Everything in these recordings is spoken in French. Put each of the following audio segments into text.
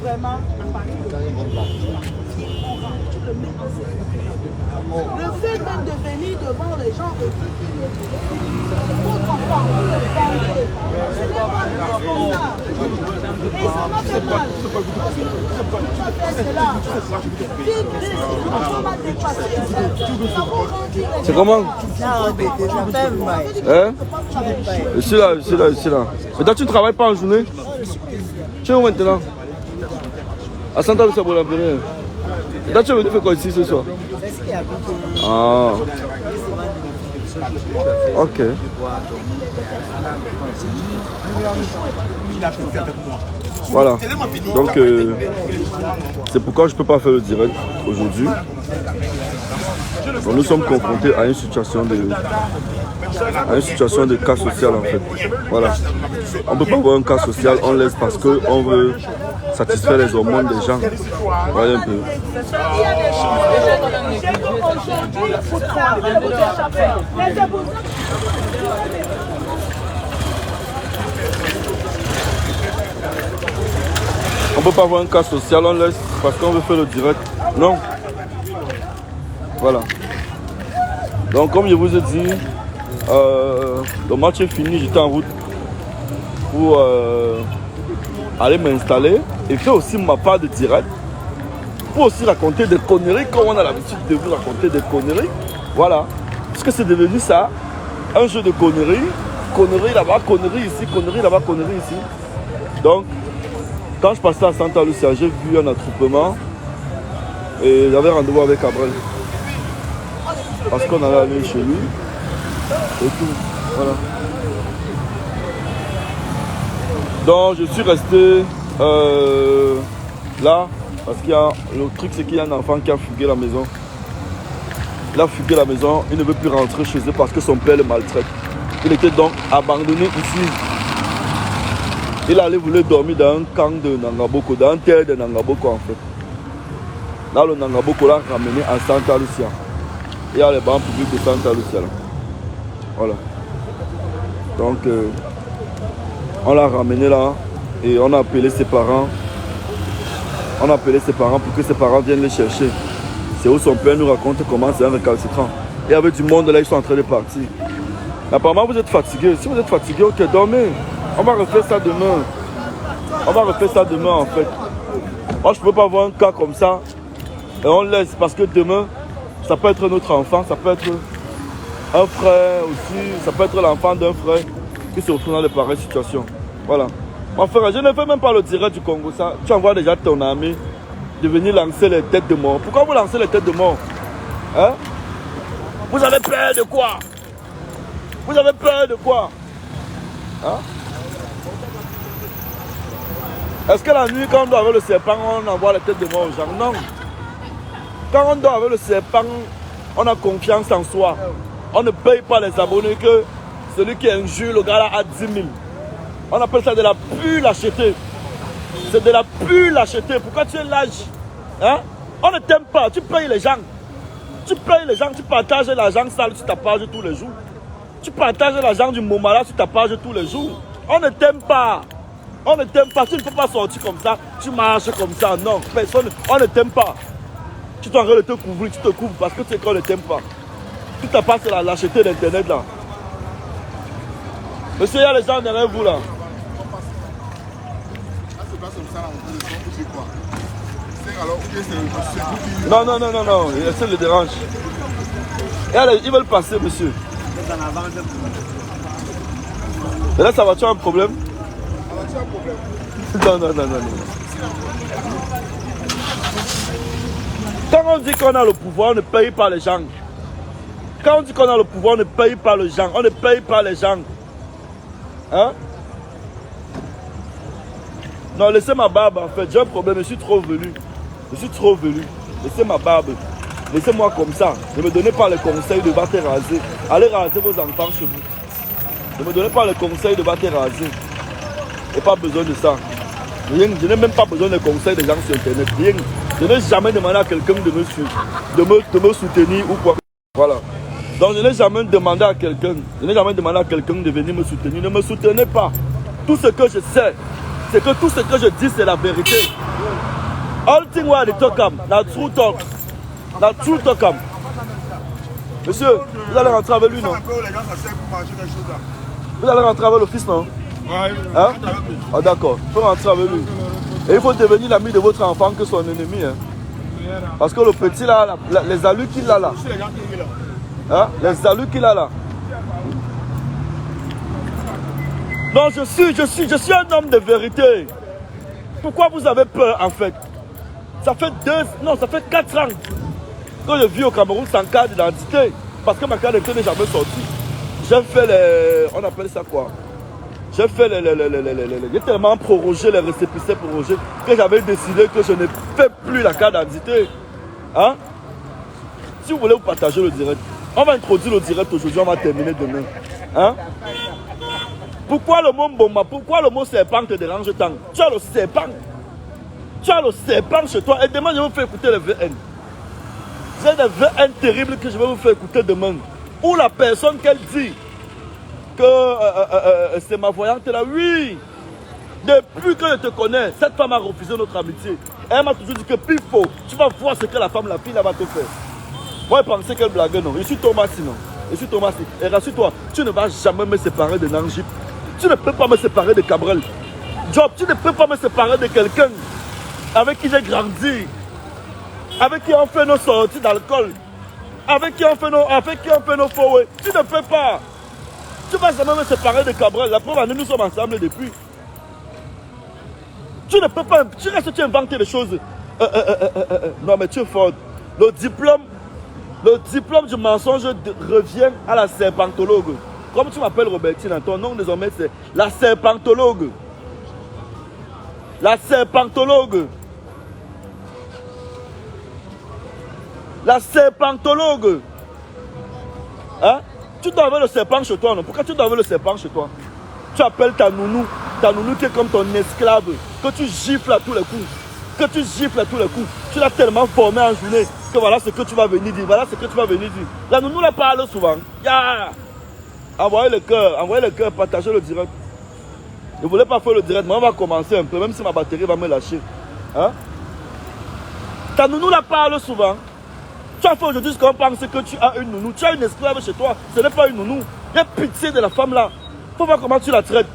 Vraiment, à partir de tu le mets en sécurité. Le fait même de venir devant les gens et dire qu'il est votre enfant, vous le vendez. Ce n'est pas comme ça. Et ça m'a fait mal. Tu as fait cela. L'enfant m'a dépassé. Nous avons rendu les C'est comment? Hein? Je suis là, je suis là, je suis là. Mais toi, tu ne travailles pas en journée? Tu es où maintenant? À Santa Lucia Boulampéré. Et toi, tu es venu faire quoi ici ce soir? Ah. Ok. Voilà. Donc, c'est pourquoi je ne peux pas faire le direct aujourd'hui. Donc, nous sommes confrontés à une situation de cas social en fait. Voilà. On ne peut pas avoir un cas social, on laisse parce qu'on veut satisfaire les hormones des gens. Voyez un peu. Il y a des choses chez nous aujourd'hui pour travailler, vous échapper. On ne peut pas avoir un cas social, on laisse parce qu'on veut faire le direct. Non. Voilà. Donc comme je vous ai dit, le match est fini, j'étais en route pour aller m'installer et faire aussi ma part de direct. Pour aussi raconter des conneries comme on a l'habitude de vous raconter des conneries. Voilà. Parce que c'est devenu ça, un jeu de conneries. Conneries là-bas, conneries ici, conneries là-bas, conneries ici. Donc, quand je passais à Santa Lucia, j'ai vu un attroupement et j'avais rendez-vous avec Abrel. Parce qu'on allait aller chez lui et tout. Voilà. Donc je suis resté là parce qu'il y a le truc, c'est qu'il y a un enfant qui a fugué la maison. Il a fugué la maison, il ne veut plus rentrer chez eux parce que son père le maltraite. Il était donc abandonné ici. Il allait vouloir dormir dans un camp de Nangaboko, dans un terre de Nangaboko en fait. Là le Nangaboko l'a ramené à Santa Lucia. Il y a les bancs publics de Santa Lucia là. Voilà. Donc on l'a ramené là et on a appelé ses parents. On a appelé ses parents pour que ses parents viennent le chercher. C'est où son père nous raconte comment c'est un récalcitrant. Il y avait du monde là, ils sont en train de partir. Apparemment vous êtes fatigués. Si vous êtes fatigués, ok, dormez. On va refaire ça demain. On va refaire ça demain en fait. Moi je ne peux pas voir un cas comme ça. Et on laisse parce que demain, ça peut être notre enfant, ça peut être un frère aussi, ça peut être l'enfant d'un frère qui se retrouve dans de pareilles situations. Voilà. Mon frère, je ne fais même pas le direct du Congo. Ça. Tu envoies déjà ton ami de venir lancer les têtes de mort. Pourquoi vous lancez les têtes de mort? Hein? Vous avez peur de quoi? Vous avez peur de quoi? Hein? Est-ce que la nuit, quand on dort avec le serpent, on envoie les têtes de mort aux gens? Non. Quand on dort avec le serpent, on a confiance en soi. On ne paye pas les abonnés que celui qui injure le gars là à 10 000. On appelle ça de la pure lâcheté. C'est de la pure lâcheté. Pourquoi tu es lâche? Hein? On ne t'aime pas. Tu payes les gens. Tu payes les gens. Tu partages l'argent sale sur ta page tous les jours. Tu partages l'argent du Momala sur ta page tous les jours. On ne t'aime pas. On ne t'aime pas. Tu ne peux pas sortir comme ça. Tu marches comme ça. Non. Personne. On ne t'aime pas. Tu t'en de te couvrir. Tu te couvres parce que tu sais qu'on ne t'aime pas. Tout à part, c'est la lâcheté d'internet là. Monsieur, il y a les gens derrière vous là. Non, non, non, non, non, ça le dérange. Ils veulent passer, monsieur. Et là, ça va-tu un problème? Non, non, non, non, non. Quand on dit qu'on a le pouvoir, on ne paye pas les gens. Quand on dit qu'on a le pouvoir, on ne paye pas les gens. On ne paye pas les gens. Hein? Non, laissez ma barbe en fait. J'ai un problème, je suis trop velu. Je suis trop velu. Laissez ma barbe. Laissez-moi comme ça. Ne me donnez pas les conseils de battre raser. Allez raser vos enfants chez vous. Ne me donnez pas les conseils de battre raser. Je n'ai pas besoin de ça. Je n'ai même pas besoin des conseils des gens sur internet. Rien. Je n'ai jamais demandé à quelqu'un de me soutenir ou quoi. Voilà. Donc je n'ai jamais demandé à quelqu'un. Je n'ai jamais demandé à quelqu'un de venir me soutenir. Ne me soutenez pas. Tout ce que je sais, c'est que tout ce que je dis, c'est la vérité. All things what they talk am, na true talk. Na true talk am. Monsieur, vous allez rentrer avec lui, non? Vous allez rentrer avec le fils, non? Hein? Ah d'accord, il faut rentrer avec lui. Et il faut devenir l'ami de votre enfant que son ennemi. Hein? Parce que le petit là, les allus qu'il a là. Hein? Les allus qu'il a là. Non, je suis un homme de vérité. Pourquoi vous avez peur en fait? Ça fait 4 ans que je vis au Cameroun sans carte d'identité. Parce que ma carte d'identité n'est jamais sortie. J'ai fait les... On appelle ça quoi? J'ai fait j'ai tellement prorogé les récépissés prorogés que j'avais décidé que je ne fais plus la carte d'identité. Hein? Si vous voulez vous partager le direct, on va introduire le direct aujourd'hui, on va terminer demain. Hein? Pourquoi le mot bomba? Pourquoi le mot serpent te dérange tant? Tu as le serpent. Tu as le serpent chez toi et demain je vais vous faire écouter le VN. J'ai des VN terribles que je vais vous faire écouter demain. Où la personne qu'elle dit que c'est ma voyante là, oui. Depuis que je te connais, cette femme a refusé notre amitié. Elle m'a toujours dit que Pifo, tu vas voir ce que la fille là va te faire. Moi je pensais qu'elle blaguait, non. Je suis Thomas sinon. Je suis Thomas. Et rassure-toi, tu ne vas jamais me séparer de Nangip. Tu ne peux pas me séparer de Cabrel. Job, tu ne peux pas me séparer de quelqu'un avec qui j'ai grandi, avec qui on fait nos sorties d'alcool, avec qui on fait nos forêts. Tu ne peux pas. Tu ne vas jamais me séparer de Cabrel. La preuve, nous sommes ensemble depuis. Tu ne peux pas. Tu restes, tu inventes des choses. Non, mais tu es fort. Le diplôme du mensonge revient à la serpentologue. Comme tu m'appelles Robertine, ton nom désormais c'est la serpentologue. La serpentologue. La serpentologue. Hein? Tu dois avoir le serpent chez toi, non? Pourquoi tu dois avoir le serpent chez toi? Tu appelles ta nounou qui est comme ton esclave, que tu gifles à tous les coups. Tu l'as tellement formé en journée que voilà ce que tu vas venir dire. La nounou la parle souvent. Yeah. Envoyez le cœur, partagez le direct. Je ne voulais pas faire le direct, mais on va commencer un peu, même si ma batterie va me lâcher. Hein? Ta nounou la parle souvent. Tu as fait aujourd'hui ce qu'on pense que tu as une nounou. Tu as une esclave chez toi, ce n'est pas une nounou. Il y a pitié de la femme là. Il faut voir comment tu la traites.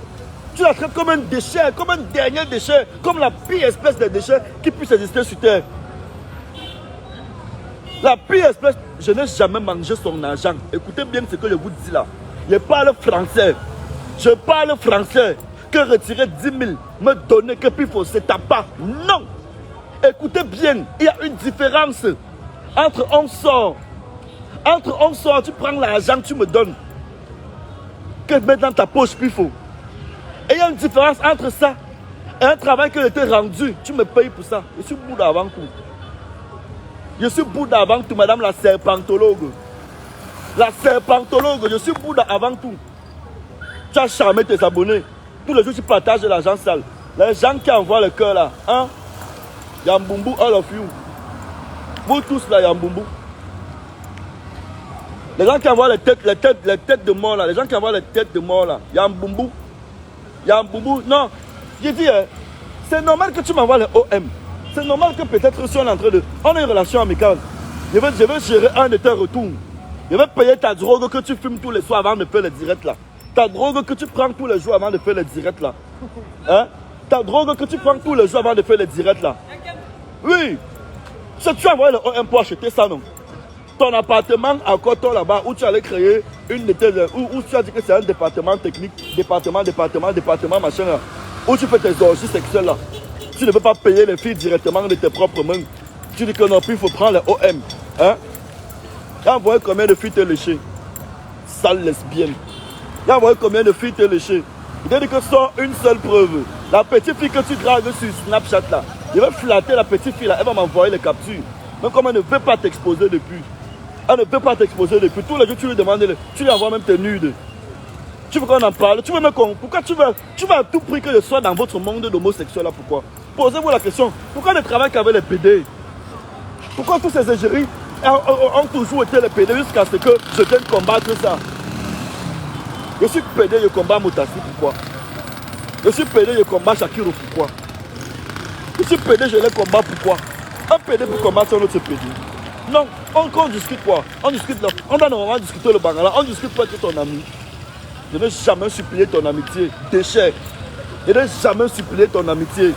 Tu la traites comme un déchet, comme un dernier déchet, comme la pire espèce de déchet qui puisse exister sur terre. La pire espèce, je n'ai jamais mangé son argent. Écoutez bien ce que je vous dis là. Je parle français. Que retirer 10 000, me donner que puis faut, c'est ta part. Non. Écoutez bien, il y a une différence entre on sort, tu prends l'argent, tu me donnes, que je mets dans ta poche, puis faut. Et il y a une différence entre ça et un travail que je t'ai rendu, tu me payes pour ça. Je suis Bouddha avant tout. Madame la serpentologue. Je suis Bouddha avant tout. Tu as charmé tes abonnés. Tous les jours, tu partages de l'argent sale. Les gens qui envoient le cœur là, hein? Yambumbu, all of you. Vous tous là, Yambumbu. Les gens qui envoient les têtes de mort là, Yambumbu. Non, j'ai dit, c'est normal que tu m'envoies les OM. C'est normal que peut-être si on est en train de... On a une relation amicale. Je vais gérer un de tes retours. Je vais payer ta drogue que tu fumes tous les soirs avant de faire les directs là. Ta drogue que tu prends tous les jours avant de faire les directs là. Hein? Ta drogue que tu prends tous les jours avant de faire les directs là. Oui. Si tu as envoyé le OM pour acheter ça, non? Ton appartement à Coton là-bas où tu allais créer une de tes... Où tu as dit que c'est un département technique, département machin là. Où tu fais tes orgies sexuelles là. Tu ne peux pas payer les filles directement de tes propres mains. Tu dis que non plus il faut prendre les OM. Hein? Tu as envoyé combien de filles te lécher? Sale lesbienne. Tu as envoyé combien de filles te lécher? Il t'a dit que sort une seule preuve. La petite fille que tu dragues sur Snapchat là. Je vais flatter la petite fille là. Elle va m'envoyer les captures. Même comme elle ne veut pas t'exposer depuis. Elle ne peut pas t'exposer depuis. Tous les jours tu lui demandes, tu lui envoies même tes nudes. Tu veux qu'on en parle? Tu veux même qu'on... Pourquoi tu veux à tout prix que je sois dans votre monde d'homosexuels là? Pourquoi? Posez-vous la question. Pourquoi ne travaille qu'avec les PD? Pourquoi tous ces égéries ont toujours été les PD jusqu'à ce que je vienne combattre ça? Je suis PD, je combats Motassi, pourquoi? Je suis PD, je combat Shakiro, pourquoi? Je suis PD, je les combats, pourquoi? Un PD pour combattre un autre PD. Non, on discute quoi? On discute là. On doit normalement discuter le Bangala. On discute pas être ton ami. Je n'ai jamais supplié ton amitié. Déchet. Je n'ai jamais supplié ton amitié.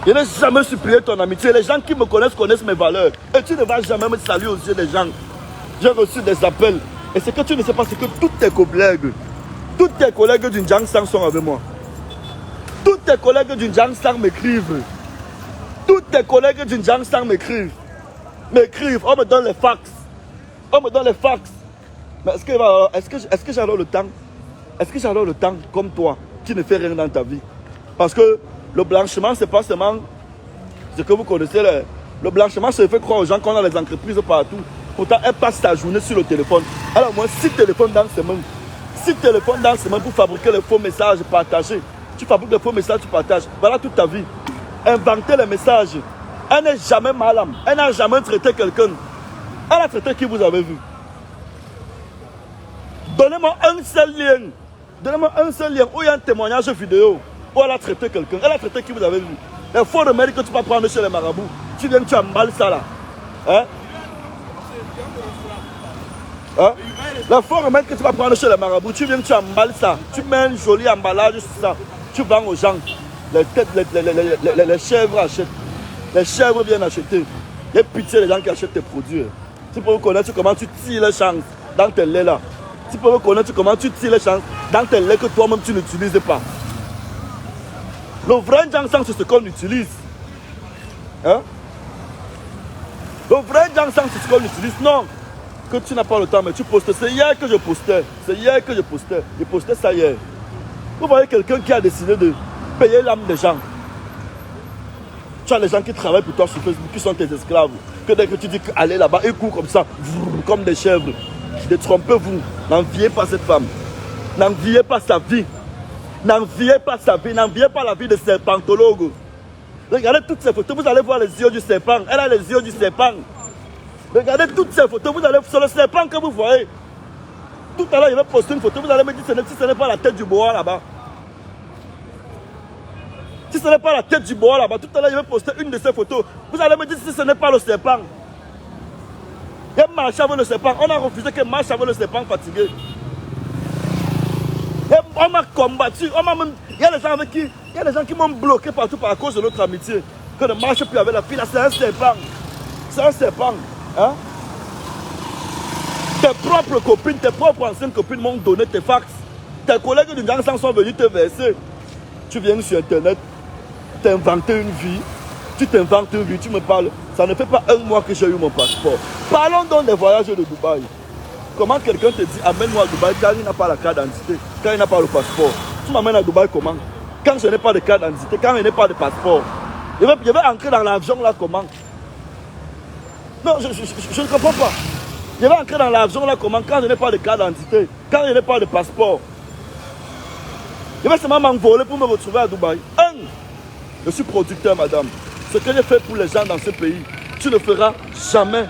Je n'ai jamais supplié ton amitié. Les gens qui me connaissent mes valeurs. Et tu ne vas jamais me saluer aux yeux des gens. J'ai reçu des appels. Et ce que tu ne sais pas, c'est que tous tes collègues d'une Jang Sang sont avec moi. Tous tes collègues d'une Jang Sang m'écrivent. Tous tes collègues d'une Jang Sang m'écrivent. On me donne les fax. Mais est-ce que j'adore le temps? Est-ce que j'adore le temps comme toi qui ne fais rien dans ta vie? Parce que le blanchiment, c'est pas seulement ce que vous connaissez. Le blanchiment, ça fait croire aux gens qu'on a les entreprises partout. Pourtant, elle passe sa journée sur le téléphone. Alors moi, 6 téléphones dans ses mains. 6 téléphones dans ses mains pour fabriquer les faux messages partagés. Tu fabriques les faux messages, tu partages. Voilà toute ta vie. Inventer les messages. Elle n'est jamais malade. Elle n'a jamais traité quelqu'un. Elle a traité qui vous avez vu. Donnez-moi un seul lien. Donnez-moi un seul lien où il y a un témoignage vidéo où elle a traité quelqu'un. Elle a traité qui vous avez vu. Les faux remèdes que tu vas prendre chez les marabouts. Tu viens, tu emballes ça là. Hein? Hein? Les faux remèdes que tu vas prendre chez les marabouts. Tu viens, tu emballes ça. Tu mets un joli emballage sur ça. Tu vends aux gens. Les chèvres achètent. Les chèvres viennent acheter. Il y a pitié les gens qui achètent tes produits. Tu peux connaître comment tu tires les chances dans tes laits là. Tu peux connaître comment tu tires les chances dans tes laits que toi-même tu n'utilises pas. Le vrai Jang Sang, c'est ce qu'on utilise. Hein? Le vrai Jang Sang, c'est ce qu'on utilise. Non, que tu n'as pas le temps, mais tu postes. C'est hier que je postais. Je postais ça hier. Vous voyez quelqu'un qui a décidé de payer l'âme des gens. Tu as les gens qui travaillent pour toi sur Facebook, qui sont tes esclaves. Que dès que tu dis allez là-bas, ils courent comme ça, comme des chèvres. Détrompez-vous. N'enviez pas cette femme. N'enviez pas sa vie. N'enviez pas sa vie. N'enviez pas la vie de serpentologue. Regardez toutes ces photos, vous allez voir les yeux du serpent. Elle a les yeux du serpent. Regardez toutes ces photos, vous allez sur le serpent que vous voyez. Tout à l'heure, je vais poster une photo, vous allez me dire si ce n'est pas la tête du boa là-bas. Si ce n'est pas la tête du boa là-bas, tout à l'heure, je vais poster une de ces photos. Vous allez me dire si ce n'est pas le serpent. Elle marche avec le serpent. On a refusé qu'elle marche avec le serpent fatigué. Et on m'a combattu. Il y a des gens avec qui, il y a des gens qui m'ont bloqué partout par cause de notre amitié. Que ne marche plus avec la fille. C'est un serpent. C'est un serpent. Hein? Tes propres copines, tes propres anciennes copines m'ont donné tes fax. Tes collègues du Jang Sang sont venus te verser. Tu viens sur Internet, t'inventes une vie. Tu t'inventes une vie, tu me parles. Ça ne fait pas un mois que j'ai eu mon passeport. Parlons donc des voyages de Dubaï. Comment quelqu'un te dit amène-moi à Dubaï quand il n'a pas la carte d'identité, quand il n'a pas le passeport? Tu m'amènes à Dubaï comment? Quand je n'ai pas de carte d'identité, quand je n'ai pas de passeport. Je vais entrer dans l'avion là comment? Non, je ne comprends pas. Je vais entrer dans l'avion là comment? Quand je n'ai pas de carte d'identité, quand je n'ai pas de passeport. Je vais seulement m'envoler pour me retrouver à Dubaï. Je suis producteur, madame. Ce que j'ai fait pour les gens dans ce pays, tu ne feras jamais.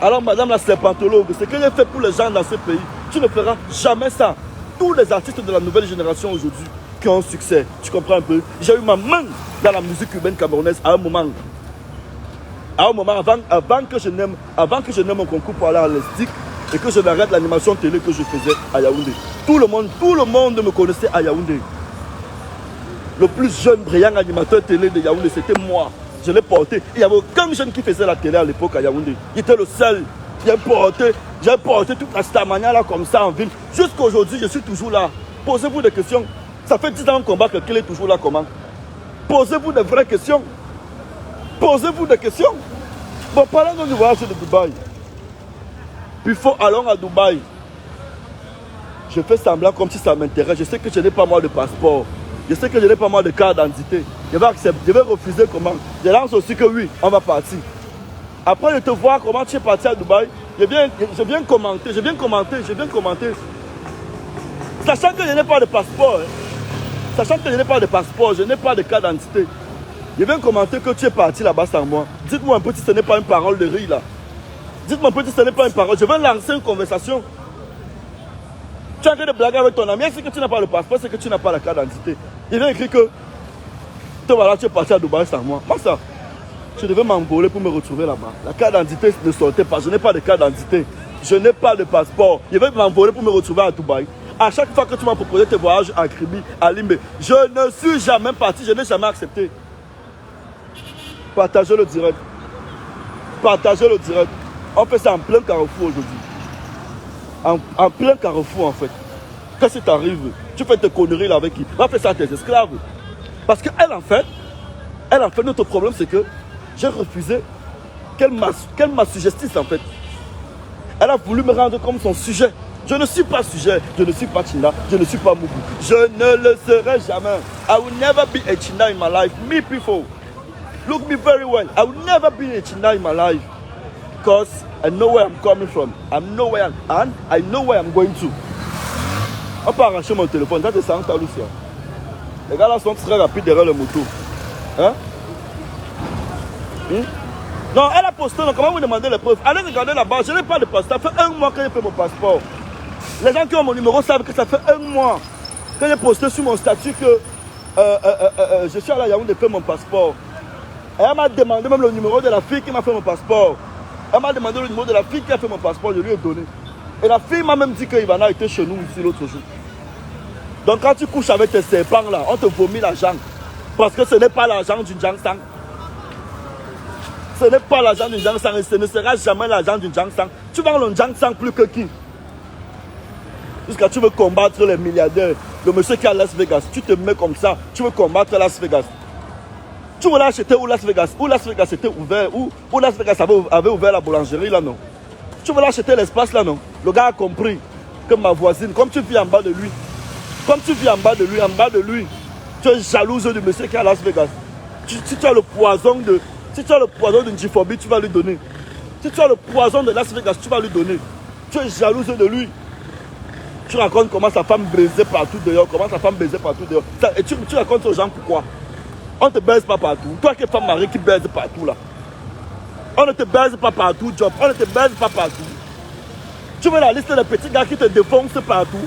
Alors, madame la serpentologue, ce que j'ai fait pour les gens dans ce pays, tu ne feras jamais ça. Tous les artistes de la nouvelle génération aujourd'hui qui ont un succès, tu comprends un peu? J'ai eu ma main dans la musique urbaine camerounaise à un moment. Avant que je n'aime mon concours pour aller à l'Estique et que je n'arrête l'animation télé que je faisais à Yaoundé. Tout le monde me connaissait à Yaoundé. Le plus jeune brillant animateur télé de Yaoundé, c'était moi. Je l'ai porté. Il n'y avait aucun jeune qui faisait la télé à l'époque à Yaoundé. Il était le seul. J'ai porté toute la Starmania là comme ça en ville. Jusqu'à aujourd'hui, je suis toujours là. Posez-vous des questions. Ça fait 10 ans qu'on combat qu'il est toujours là comment? Posez-vous des vraies questions. Posez-vous des questions. Bon, parlons du voyage de Dubaï. Puis allons à Dubaï. Je fais semblant comme si ça m'intéresse. Je sais que je n'ai pas moi de passeport. Je sais que je n'ai pas moi de carte d'identité. Je vais refuser comment. Je lance aussi que oui, on va partir. Après de te voir comment tu es parti à Dubaï, je viens commenter. Sachant que je n'ai pas de passeport. Je n'ai pas de carte d'identité. Je viens commenter que tu es parti là-bas sans moi. Dites-moi un peu si ce n'est pas une parole de rire là. Dites-moi un peu si ce n'est pas une parole. Je vais lancer une conversation. Tu es en train de blaguer avec ton ami. Est-ce que tu n'as pas le passeport? C'est que tu n'as pas la carte d'identité. Il vient écrire que te voilà, tu es parti à Dubaï sans moi. Moi, ça, je devais m'envoler pour me retrouver là-bas. La carte d'identité ne sortait pas. Je n'ai pas de carte d'identité. Je n'ai pas de passeport. Je vais m'envoler pour me retrouver à Dubaï. À chaque fois que tu m'as proposé tes voyages à Kribi, à Limbe, je ne suis jamais parti. Je n'ai jamais accepté. Partagez le direct. Partagez le direct. On fait ça en plein carrefour aujourd'hui. En plein carrefour en fait. Qu'est-ce qui t'arrive? Tu fais tes conneries là avec qui? On va faire ça à tes esclaves. Parce qu'elle en fait, notre problème c'est que j'ai refusé qu'elle m'assujettisse en fait. Elle a voulu me rendre comme son sujet. Je ne suis pas sujet, je ne suis pas China, je ne suis pas Mougou. Je ne le serai jamais. I will never be a China in my life. Me people, look me very well. I will never be a China in my life. Because I know where I'm coming from. I know where I'm going to. On peut arracher mon téléphone, ça c'est ça, Lucia. Les gars là sont très rapides derrière le moto. Hein? Non, elle a posté, donc comment vous demandez les preuves? Allez regarder là-bas, je n'ai pas de passeport. Ça fait un mois que j'ai fait mon passeport. Les gens qui ont mon numéro savent que ça fait un mois que j'ai posté sur mon statut que je suis à la Yaoundé faire mon passeport. Et elle m'a demandé même le numéro de la fille qui m'a fait mon passeport. Elle m'a demandé le numéro de la fille qui a fait mon passeport, je lui ai donné. Et la fille m'a même dit que Ivana était chez nous ici l'autre jour. Donc quand tu couches avec tes serpents là, on te vomit l'argent. Parce que ce n'est pas l'argent d'une Jiangsang. Ce n'est pas l'argent d'une Jiangsang et ce ne sera jamais l'argent d'une Jiangsang. Tu vends le Jiangsang plus que qui? Jusqu'à tu veux combattre les milliardaires, le monsieur qui est à Las Vegas. Tu te mets comme ça, tu veux combattre Las Vegas. Tu voulais acheter où Las Vegas? Où Las Vegas était ouvert? Où Las Vegas avait ouvert la boulangerie là, non? Tu voulais acheter l'espace là, non? Le gars a compris que ma voisine, comme tu vis en bas de lui, tu es jalouse du monsieur qui est à Las Vegas. Si tu as le poison d'une gyphobie, tu vas lui donner. Si tu as le poison de Las Vegas, tu vas lui donner. Tu es jalouse de lui. Tu racontes comment sa femme baisait partout dehors, Et tu racontes aux gens pourquoi. On ne te baise pas partout. Toi qui es femme mariée qui baise partout là. On ne te baise pas partout, Job. On ne te baise pas partout. Tu veux la liste des petits gars qui te défoncent partout.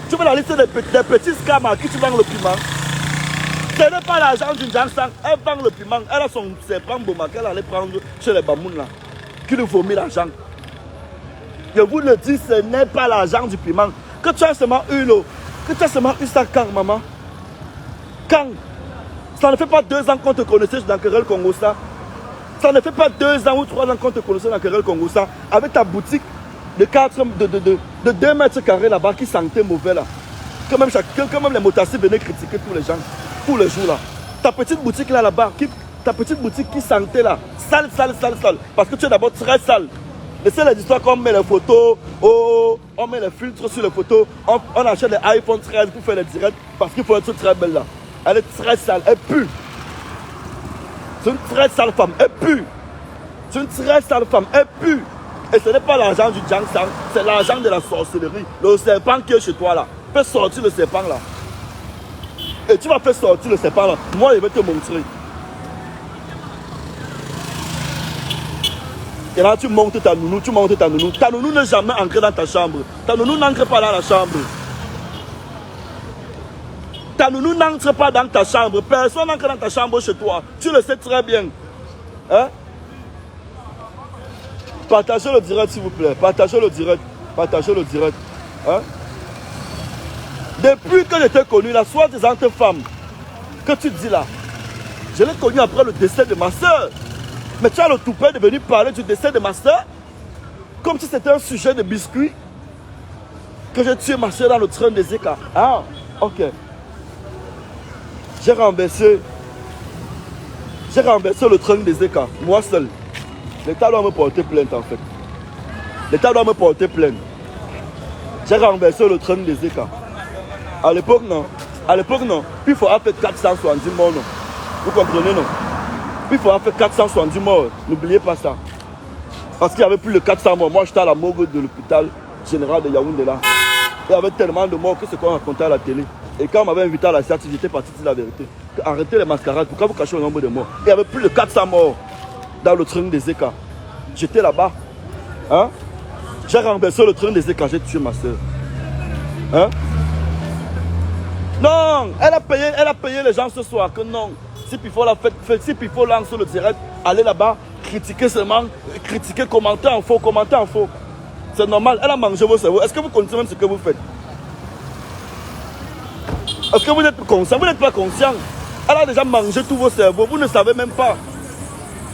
Tu veux la liste des petits scams à qui tu vends le piment. Ce n'est pas l'argent d'une Jiangsang. Elle vend le piment. Elle a son serpent Boma qu'elle allait prendre chez les Bamouns là. Qui lui vomit l'argent. Je vous le dis, ce n'est pas l'argent du piment. Que tu as seulement eu l'eau. Que tu as seulement eu ça quand, maman? Quand? Ça ne fait pas 2 ans qu'on te connaissait dans Querelle Congo ça. Ça ne fait pas 2 ans ou 3 ans qu'on te connaissait dans Querelle Congo ça. Avec ta boutique de 2 mètres carrés là-bas qui sentait mauvais là. Que même les motassis venaient critiquer tous les gens. Tous les jours là. Ta petite boutique là-bas, ta petite boutique qui sentait là. Sale. Parce que tu es d'abord très sale. Laissez les histoires qu'on met les photos, on met les filtres sur les photos, on achète les iPhone 13 pour faire les directs parce qu'il faut être très belle là. Elle est très sale, elle pue. C'est une très sale femme, elle pue. C'est une très sale femme, elle pue. Et ce n'est pas l'argent du Jiangsang, c'est l'argent de la sorcellerie. Le serpent qui est chez toi là, fais sortir le serpent là. Et tu vas faire sortir le serpent là. Moi je vais te montrer. Et là, tu montes ta nounou. Ta nounou n'est jamais entrée dans ta chambre. Ta nounou n'entre pas dans la chambre. Ta nounou n'entre pas dans ta chambre. Personne n'entre dans ta chambre chez toi. Tu le sais très bien. Hein? Partagez le direct, s'il vous plaît. Partagez le direct. Hein? Depuis que je t'ai connu, la soi-disant femme que tu dis là, je l'ai connue après le décès de ma soeur. Mais tu as le toupet de venir parler du décès de ma soeur comme si c'était un sujet de biscuit. Que j'ai tué ma soeur dans le train des écarts. Ah, ok. J'ai renversé le train des écarts, moi seul. L'État doit me porter plainte en fait. L'État doit me porter plainte. J'ai renversé le train des écarts. À l'époque, non. Puis il faut faire 470 morts, non. Vous comprenez, non? Puis il faut faire 470 morts. N'oubliez pas ça. Parce qu'il y avait plus de 400 morts. Moi, j'étais à la morgue de l'hôpital général de Yaoundé là. Il y avait tellement de morts que c'est qu'on racontait à la télé. Et quand on m'avait invité à la SAT, j'étais parti dire la vérité. Arrêtez les mascarades. Pourquoi vous cachez le nombre de morts? Il y avait plus de 400 morts dans le train des écarts. J'étais là-bas. Hein? J'ai renversé le train des écarts. J'ai tué ma soeur. Hein? Non, elle a payé les gens ce soir que non. Si Pifo l'a fait, si Pifo lance le direct, allez là-bas, critiquer seulement, critiquer, commenter en faux, commenter en faux. C'est normal, elle a mangé vos cerveaux. Est-ce que vous connaissez même ce que vous faites? Est-ce que vous êtes conscient? Vous n'êtes pas conscient. Elle a déjà mangé tous vos cerveaux, vous ne savez même pas.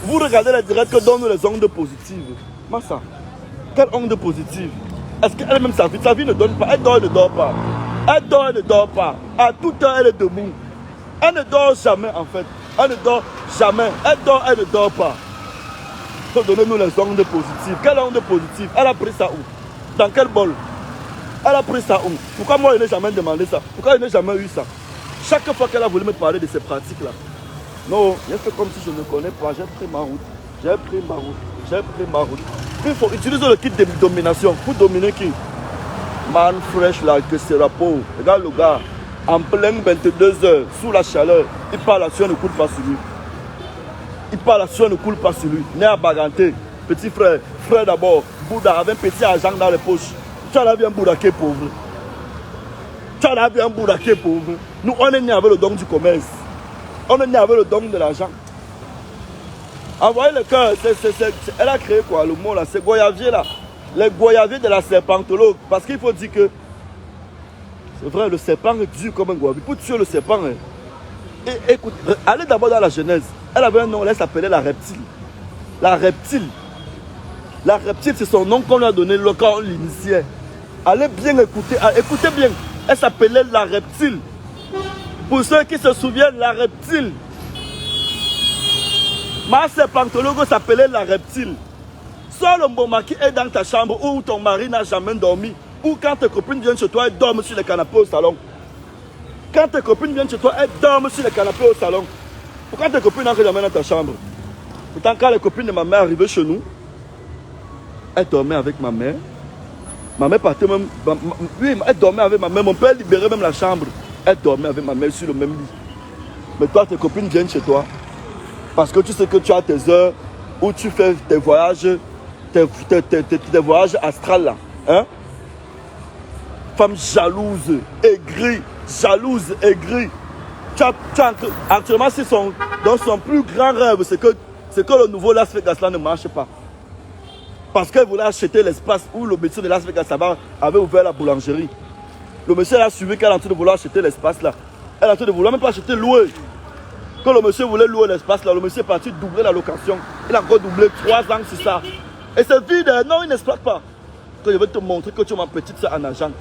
Vous regardez les directs que donnent les ondes positives. Massa, quelle onde positive? Est-ce qu'elle-même sa vie ne donne pas? Elle dort, elle ne dort pas. Elle dort, elle ne dort pas. À toute heure, elle est debout. Elle ne dort jamais en fait. Elle ne dort jamais. Elle dort, elle ne dort pas. Il faut donner nous les ondes positives. Quelle onde positive? Elle a pris ça où? Dans quel bol? Elle a pris ça où? Pourquoi moi je n'ai jamais demandé ça? Pourquoi je n'ai jamais eu ça? Chaque fois qu'elle a voulu me parler de ces pratiques-là. Non, j'ai fait comme si je ne connais pas. J'ai pris ma route. J'ai pris ma route. J'ai pris ma route. Il faut utiliser le kit de domination. Pour dominer qui? Man fresh là, que c'est la peau. Regarde le gars. En plein 22 heures, sous la chaleur. Il parle la sueur ne coule pas sur lui. Il parle la sueur ne coule pas sur lui. Né à Baganté. Petit frère. Frère d'abord. Bouddha avec un petit argent dans les poches. Tu en as vu un Bouddha qui est pauvre. Tu en as vu un Bouddha qui est pauvre. Nous, on est né avec le don du commerce. On est né avec le don de l'argent. Envoyez le cœur. Elle a créé quoi? Le mot là, c'est goyavier là. Les goyaviers de la serpentologue. Parce qu'il faut dire que c'est vrai, le serpent est dur comme un goyavier. Pour tuer le serpent, hein. Et écoute, allez d'abord dans la Genèse. Elle avait un nom, elle s'appelait la reptile. La reptile. La reptile, c'est son nom qu'on lui a donné quand on l'initiait. Allez bien écouter, écoutez bien. Elle s'appelait la reptile. Pour ceux qui se souviennent, la reptile. Ma serpentologue s'appelait la reptile. Soit le moment qui est dans ta chambre où ton mari n'a jamais dormi, ou quand tes copines viennent chez toi, elles dorment sur les canapés au salon. Quand tes copines viennent chez toi, elles dorment sur les canapés au salon. Pourquoi tes copines n'entrent jamais dans ta chambre? Pourtant, quand les copines de ma mère arrivaient chez nous, elles dormaient avec ma mère. Ma mère partait même. Oui, elle dormait avec ma mère. Mon père libérait même la chambre. Elle dormait avec ma mère sur le même lit. Mais toi, tes copines viennent chez toi. Parce que tu sais que tu as tes heures où tu fais tes voyages, tes voyages astrales là. Hein? Femme jalouse, aigrie, jalouse, aigrie. Actuellement, dans son plus grand rêve, c'est que le nouveau Las Vegas là ne marche pas. Parce qu'elle voulait acheter l'espace où le monsieur de Las Vegas avait ouvert la boulangerie. Le monsieur a suivi qu'elle est en train de vouloir acheter l'espace là. Elle est en train de vouloir même pas acheter, louer. Quand le monsieur voulait louer l'espace là, le monsieur est parti doubler la location. Il a encore doublé 3 ans sur ça. Et c'est vide, non, il n'exploite pas. Quand je vais te montrer que tu es ma petite soeur en argent.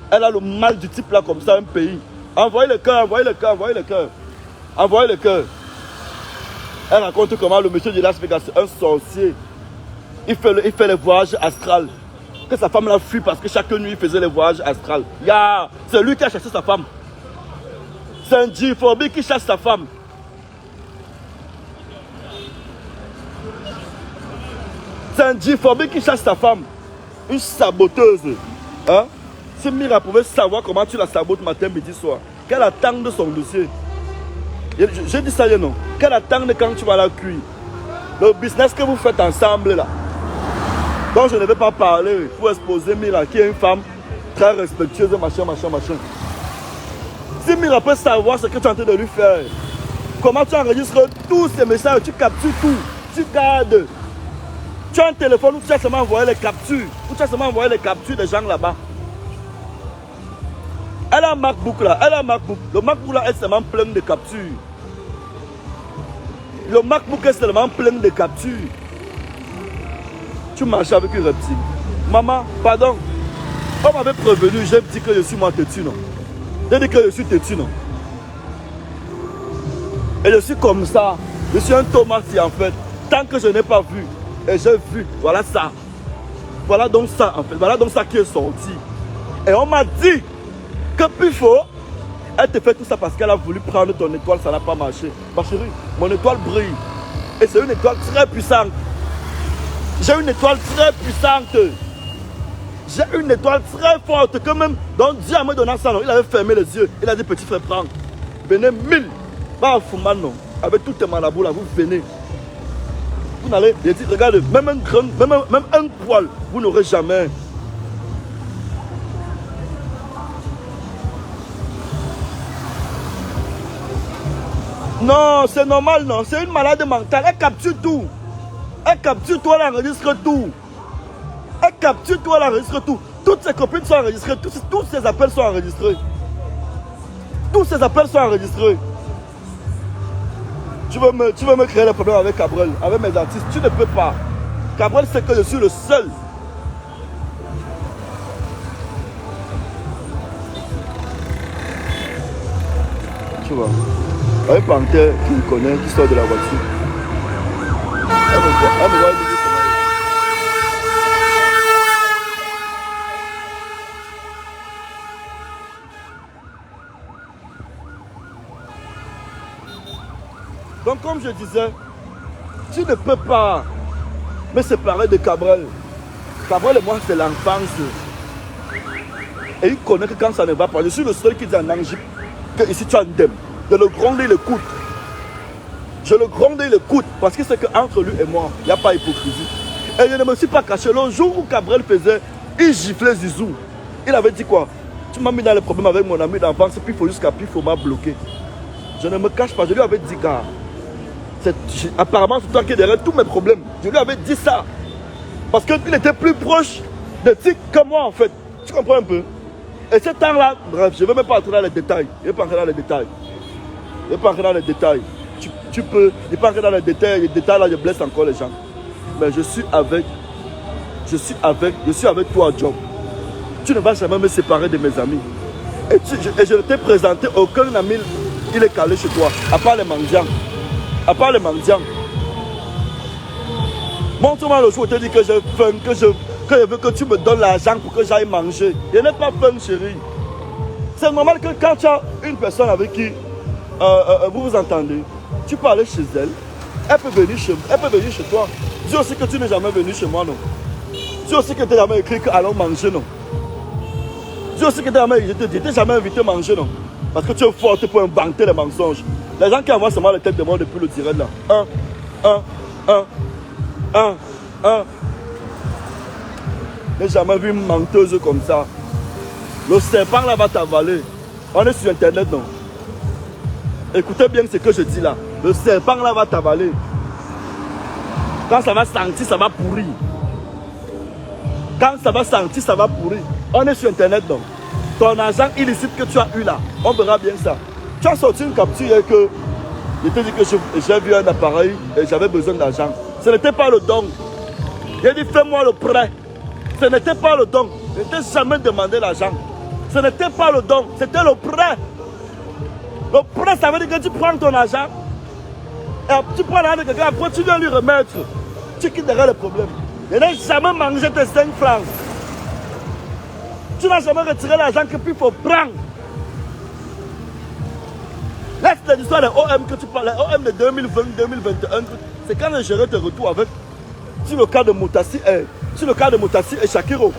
Elle a le mal du type là comme ça, un pays. Envoyez le cœur, envoyez le cœur, envoyez le cœur. Envoyez le cœur. Elle raconte comment le monsieur de Las Vegas, un sorcier, il fait les voyages astrales. Que sa femme l'a fui parce que chaque nuit il faisait les voyages astrales. C'est lui qui a chassé sa femme. C'est un djihadiste qui chasse sa femme. C'est un djihadiste qui chasse sa femme. Une saboteuse. Hein? Si Mira pouvait savoir comment tu la sabotes matin, midi, soir, qu'elle attend de son dossier. Je dis ça, non? Qu'elle attend de quand tu vas la cuire. Le business que vous faites ensemble là. Donc je ne vais pas parler pour exposer Mira qui est une femme très respectueuse, machin. Si Mira peut savoir ce que tu es en train de lui faire, comment tu enregistres tous ces messages, tu captures tout, tu gardes. Tu as un téléphone où tu as seulement envoyé les captures, des gens là-bas. Elle a un MacBook là, Le MacBook là est seulement plein de captures. Le MacBook est seulement plein de captures. Tu marches avec une reptile. Maman, pardon. On m'avait prévenu, j'ai dit que je suis moi têtu, non? J'ai dit que je suis têtu, non? Et je suis comme ça. Je suis un tomate en fait. Tant que je n'ai pas vu, et j'ai vu, voilà ça. Voilà donc ça en fait. Voilà donc ça qui est sorti. Et on m'a dit que Pifo, elle te fait tout ça parce qu'elle a voulu prendre ton étoile, ça n'a pas marché. Ma chérie, mon étoile brille. Et c'est une étoile très puissante. J'ai une étoile très puissante. J'ai une étoile très forte que même dans Dieu me donnant ça, non, il avait fermé les yeux. Il a dit petit frère, prends. Venez 1000. Pas Fouman, non. Avec toutes tes marabouts là, vous venez. Vous n'allez, il dit, regardez, même un poil, vous n'aurez jamais. Non, c'est normal, non. C'est une malade mentale. Elle capture tout. Elle capture tout, elle enregistre tout. Elle capture tout, elle enregistre tout. Toutes ses copines sont enregistrées. Tous ses appels sont enregistrés. Tous ses appels sont enregistrés. Tu veux me créer des problèmes avec Cabrel, avec mes artistes. Tu ne peux pas. Cabrel sait que je suis le seul. Tu vois. Un panthère qui me connaît, qui sort de la voiture. Elle me voit me dire comment. Donc comme je disais, tu ne peux pas me séparer de Cabrel. Cabrel et moi c'est l'enfance. Et il connaît que quand ça ne va pas, je suis le seul qui dit en Angie que ici tu as un dème. De le gronder, il écoute. Je le gronde, il écoute. Parce que c'est qu'entre lui et moi, il n'y a pas d'hypocrisie. Et je ne me suis pas caché. Le jour où Cabrel faisait, il giflait Zizou. Il avait dit quoi? Tu m'as mis dans les problèmes avec mon ami d'enfance, puis il faut jusqu'à puis il faut m'a bloqué. Je ne me cache pas. Je lui avais dit, gars, apparemment c'est toi qui es derrière tous mes problèmes. Je lui avais dit ça. Parce qu'il était plus proche de Tic que moi en fait. Tu comprends un peu? Et ce temps-là, bref, je ne vais même pas entrer dans les détails. Je ne vais pas entrer dans les détails. Je ne vais pas entrer dans les détails. Tu peux, je ne vais pas entrer dans les détails. Les détails là, je blesse encore les gens. Mais je suis avec toi, Job. Tu ne vas jamais me séparer de mes amis. Et je ne t'ai présenté aucun ami, il est calé chez toi. À part les mendiants. À part les mendiants. Montre-moi le jour où je te dis que j'ai faim, que je veux que tu me donnes l'argent pour que j'aille manger. Je n'ai pas faim, chérie. C'est normal que quand tu as une personne avec qui vous vous entendez, tu peux aller chez elle, elle peut venir chez toi. Dis aussi que tu n'es jamais venu chez moi, non. Dis aussi que tu n'as jamais écrit que allons manger, non. Dis aussi que je t'ai jamais invité à manger, non. Parce que tu es forte pour inventer les mensonges. Les gens qui envoient seulement les têtes de moi depuis le direct là. Je n'ai jamais vu une menteuse comme ça. Le serpent là va t'avaler. On est sur internet, non. Écoutez bien ce que je dis là. Le serpent là va t'avaler. Quand ça va sentir, ça va pourrir. Quand ça va sentir, ça va pourrir. On est sur internet, non. Ton argent illicite que tu as eu là, on verra bien ça. Tu as sorti une capture et que je t'ai dit que j'ai vu un appareil et j'avais besoin d'argent. Ce n'était pas le don. J'ai dit fais-moi le prêt. Ce n'était pas le don. Je ne t'ai jamais demandé l'argent. Ce n'était pas le don, c'était le prêt. Le prêt, ça veut dire que tu prends ton argent et tu prends l'argent de quelqu'un, après tu viens lui remettre. Tu quittes derrière le problème. Je n'ai jamais mangé tes 5 francs. Tu n'as jamais retiré l'argent que puis il faut prendre. Laisse l'histoire des OM que tu parles, les OM de 2020-2021, c'est quand j'ai géré tes retours avec, sur le cas de Moutassi et Shakiro.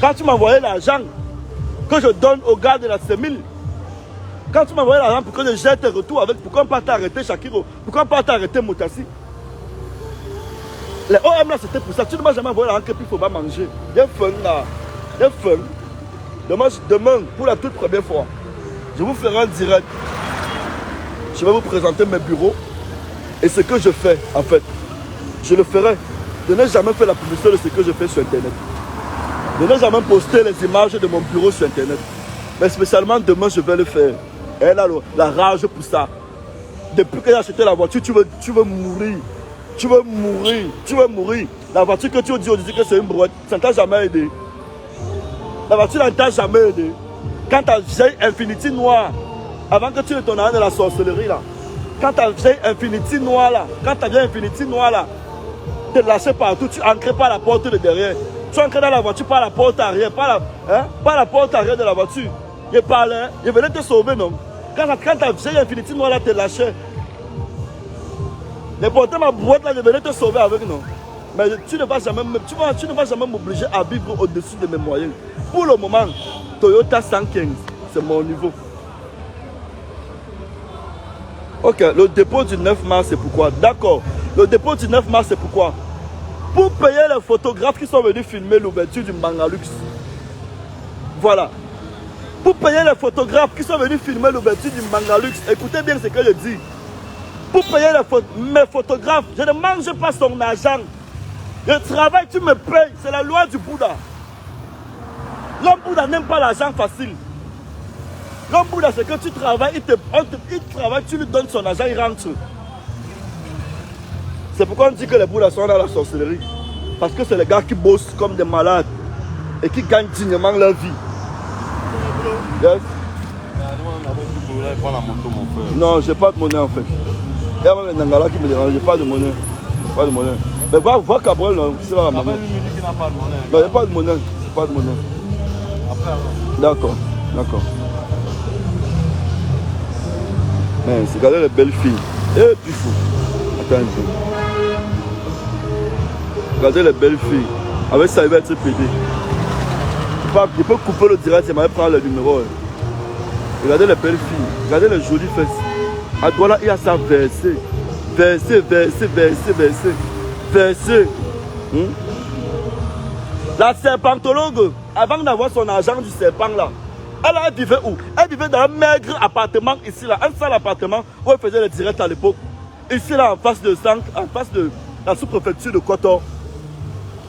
Quand tu m'envoyais l'argent que je donne aux gars de la CEMIL, quand tu m'envoyais l'argent pour que je gère tes retours avec, pourquoi pas t'arrêter Shakiro, pourquoi pas t'arrêter Moutassi? Les OM là c'était pour ça, tu ne m'as jamais envoyé l'argent que puis il faut pas manger. J'ai faim là, j'ai faim. Demain, pour la toute première fois, je vous ferai un direct. Je vais vous présenter mes bureaux et ce que je fais en fait. Je le ferai. Je n'ai jamais fait la publicité de ce que je fais sur internet. Je n'ai jamais posté les images de mon bureau sur internet. Mais spécialement demain, je vais le faire. Elle a la rage pour ça. Depuis que j'ai acheté la voiture, tu veux mourir. Tu veux mourir. Tu veux mourir. La voiture que tu dis que c'est une brouette, ça ne t'a jamais aidé. La voiture ne t'a jamais aidé. Quand tu as vieille Infinity noire, avant que tu ne t'en ailles de la sorcellerie là, quand tu as vieille Infinity noire là, tu te lâches partout, tu n'ancres pas la porte de derrière. Tu entres dans la voiture par la porte arrière, par la porte arrière de la voiture. Je parlais, je venais te sauver, non? Quand ta vieille Infinity noire là te lâchait, j'ai porté ma boîte là, je venais te sauver avec, non? Mais tu ne vas jamais m'obliger à vivre au-dessus de mes moyens. Pour le moment, Toyota 115, c'est mon niveau. Ok, le dépôt du 9 mars, c'est pourquoi? D'accord, le dépôt du 9 mars, c'est pourquoi? Pour payer les photographes qui sont venus filmer l'ouverture du Mangalux. Voilà. Pour payer les photographes qui sont venus filmer l'ouverture du Mangalux, écoutez bien ce que je dis. pour payer mes photographes. Je ne mange pas son argent. Je travaille, tu me payes. C'est la loi du Bouddha. L'homme Bouddha n'aime pas l'argent facile. L'homme Bouddha, c'est que tu travailles, il travaille, tu lui donnes son argent, il rentre. C'est pourquoi on dit que les Bouddhas sont dans la sorcellerie. Parce que c'est les gars qui bossent comme des malades et qui gagnent dignement leur vie. Yes. Non, j'ai pas de monnaie en fait. Il y a même un Nangala qui me dérange, j'ai pas de monnaie. Pas de monnaie. Mais voir Cabrel, c'est là la monnaie. Non, il n'y a pas de monnaie. Pas de monnaie. D'accord, d'accord. Mais c'est regardez les belles filles. Et puis fou. Attends un peu. Regardez les belles filles. Avec ça, il va être pédé. Je peux couper le direct, il m'a prendre le numéro. Regardez les belles filles. Regardez les jolies fesses. À droite là, il y a ça versé. Versé, versé, versé, versé. Versé. La serpentologue, avant d'avoir son argent du serpent là, elle vivait où? Elle vivait dans un maigre appartement ici là, un seul appartement où elle faisait les directs à l'époque. Ici là, en face de la sous-préfecture de Kotor.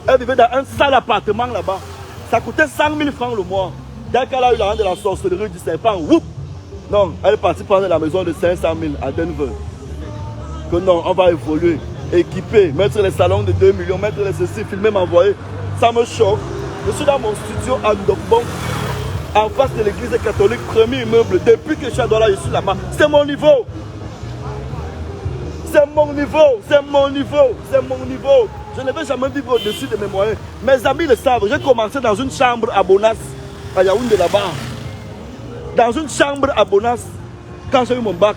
Elle vivait dans un seul appartement là-bas. Ça coûtait 100 000 francs le mois. Dès qu'elle a eu l'argent de la sorcellerie du serpent, whoop! Non, elle est partie prendre la maison de 500 000 à Denver. Que non, on va évoluer, équiper, mettre les salons de 2 millions, mettre les ceci, filmer, m'envoyer. Ça me choque. Je suis dans mon studio à Ndokbon, en face de l'église catholique, premier immeuble. Depuis que je suis à Douala, je suis là-bas. C'est mon niveau. C'est mon niveau. C'est mon niveau. C'est mon niveau. Je ne vais jamais vivre au-dessus de mes moyens. Mes amis le savent. J'ai commencé dans une chambre à Bonas, à Yaoundé là-bas. Dans une chambre à Bonas, quand j'ai eu mon bac.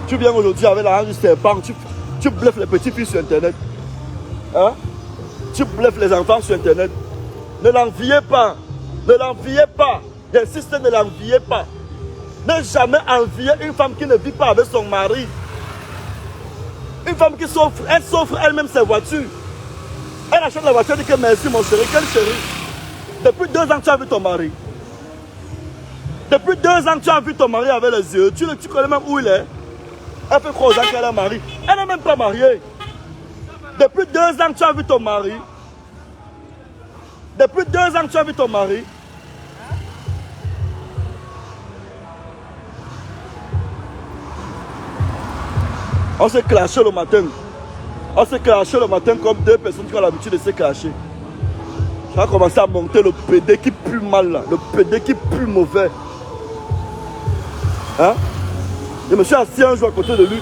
Tu viens aujourd'hui avec l'argent du serpent, tu bluffes les petites filles sur Internet. Hein? Tu bluffes les enfants sur Internet. Ne l'enviez pas. Ne l'enviez pas. J'insiste, ne l'enviez pas. Ne jamais envier une femme qui ne vit pas avec son mari. Une femme qui s'offre, elle s'offre elle-même ses voitures. Elle achète la voiture, elle dit que merci mon chéri. Quel chéri? Depuis 2 ans, tu as vu ton mari. Depuis 2 ans, tu as vu ton mari avec les yeux. Tu connais même où il est. Elle fait croire aux gens qu'elle est mariée. Elle n'est même pas mariée. Depuis 2 ans, tu as vu ton mari. Depuis 2 ans, tu as vu ton mari. On s'est clashé le matin. On s'est clashé le matin comme 2 personnes qui ont l'habitude de se clasher. J'ai commencé à monter le PD qui pue mal là. Le PD qui pue mauvais. Hein? Je me suis assis un jour à côté de lui.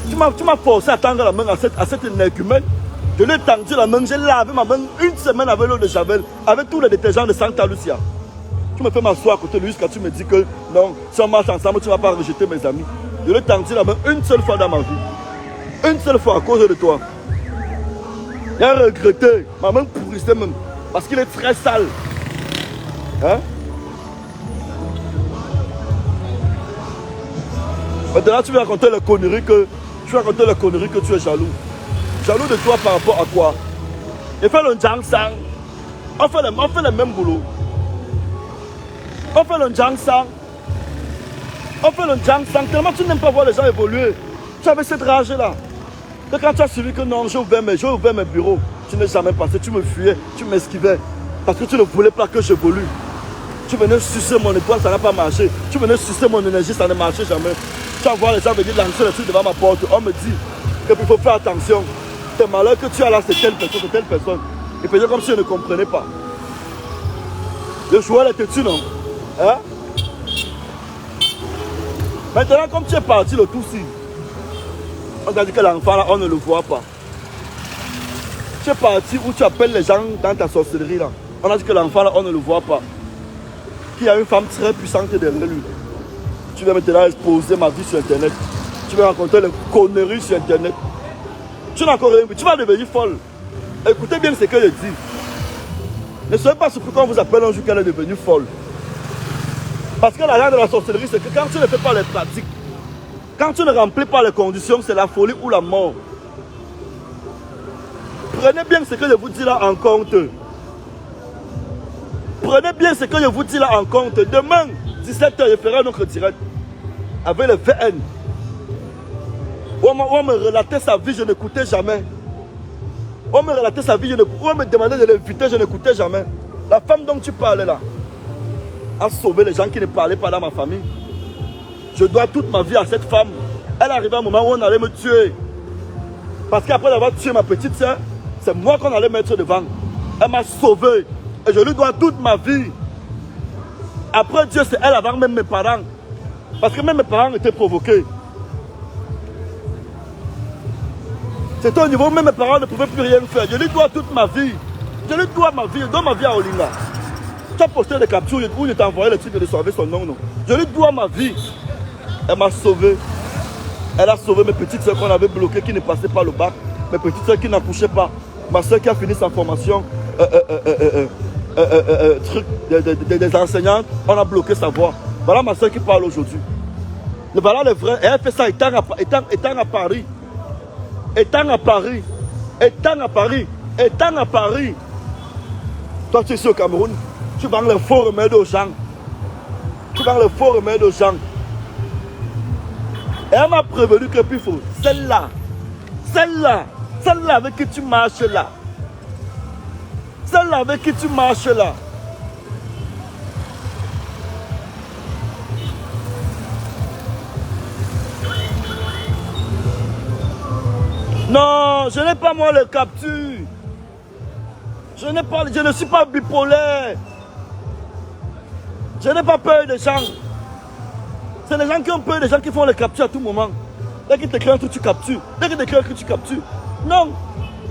Tu m'as forcé à tendre la main à cette énergumène. Je lui ai tendu la main, j'ai lavé ma main 1 semaine avec l'eau de Javel, avec tous les détergents de Santa Lucia. Tu me fais m'asseoir à côté de lui jusqu'à tu me dis que non, si on marche ensemble, tu ne vas pas rejeter mes amis. Je lui ai tendu la main 1 seule fois dans ma vie. 1 seule fois à cause de toi. Il a regretté. Ma main pourrissait même. Parce qu'il est très sale. Hein? Maintenant, tu vas raconter la connerie que tu es jaloux. Jaloux de toi par rapport à quoi? Il fait le Jiangsang. On fait le même boulot. On fait le Jiangsang. On fait le Jiangsang. Tellement tu n'aimes pas voir les gens évoluer. Tu avais cette rage-là. Que quand tu as suivi que non, j'ai ouvert mes bureaux, tu n'es jamais passé. Tu me fuyais, tu m'esquivais. Parce que tu ne voulais pas que j'évolue. Tu venais sucer mon étoile, ça n'a pas marché. Tu venais sucer mon énergie, ça ne marchait jamais. Tu vas voir les gens venir lancer les trucs devant ma porte. On me dit qu'il faut faire attention. C'est malheur que tu as là, c'est telle personne, c'est telle personne. Et peut-être comme si je ne comprenais pas. Le joueur était tu non? Hein? Maintenant, comme tu es parti le tout-ci, on t'a dit que l'enfant là, on ne le voit pas. Tu es parti où tu appelles les gens dans ta sorcellerie là. On a dit que l'enfant là, on ne le voit pas. Qu'il y a une femme très puissante derrière lui. Tu vas maintenant exposer ma vie sur Internet. Tu vas raconter les conneries sur Internet. Tu n'as encore rien vu. Tu vas devenir folle. Écoutez bien ce que je dis. Ne soyez pas surpris quand on vous appelle un jour qu'elle est devenue folle. Parce que la loi de la sorcellerie, c'est que quand tu ne fais pas les pratiques, quand tu ne remplis pas les conditions, c'est la folie ou la mort. Prenez bien ce que je vous dis là en compte. Prenez bien ce que je vous dis là en compte. Demain, 17h, je ferai notre direct. avec le VN. On me relatait sa vie, je n'écoutais jamais. On me relatait sa vie, on me demandait de l'inviter, je n'écoutais jamais. La femme dont tu parlais là a sauvé les gens qui ne parlaient pas dans ma famille. Je dois toute ma vie à cette femme. Elle arrivait à un moment où on allait me tuer. Parce qu'après avoir tué ma petite soeur, c'est moi qu'on allait mettre devant. Elle m'a sauvé. Et je lui dois toute ma vie. Après Dieu, c'est elle avant même mes parents. Parce que même mes parents étaient provoqués. C'était au niveau où même mes parents ne pouvaient plus rien faire. Je lui dois toute ma vie. Je lui dois ma vie. Je dois ma vie à Olinga. Tu as posté des captures où je t'ai envoyé le truc de sauver son nom, non? Je lui dois ma vie. Elle m'a sauvé. Elle a sauvé mes petites soeurs qu'on avait bloquées, qui ne passaient pas le bac. Mes petites soeurs qui n'accouchaient pas. Ma soeur qui a fini sa formation des enseignantes, on a bloqué sa voix. Voilà ma soeur qui parle aujourd'hui. Voilà le vrai. Et elle fait ça étant à Paris. Étant à Paris. Étant à Paris. Étant à Paris. Toi, tu es ici au Cameroun. Tu vends les faux remèdes aux gens. Tu vends les faux remèdes aux gens. Et elle m'a prévenu que puis faut. Celle-là avec qui tu marches là. Celle-là avec qui tu marches là. Non, je n'ai pas moi le capture. Je ne suis pas bipolaire. Je n'ai pas peur des gens. C'est les gens qui ont peur des gens qui font les captures à tout moment. Dès qu'ils t'écrivent un truc, tu captures. Dès qu'ils t'écrivent un truc, tu captures. Non.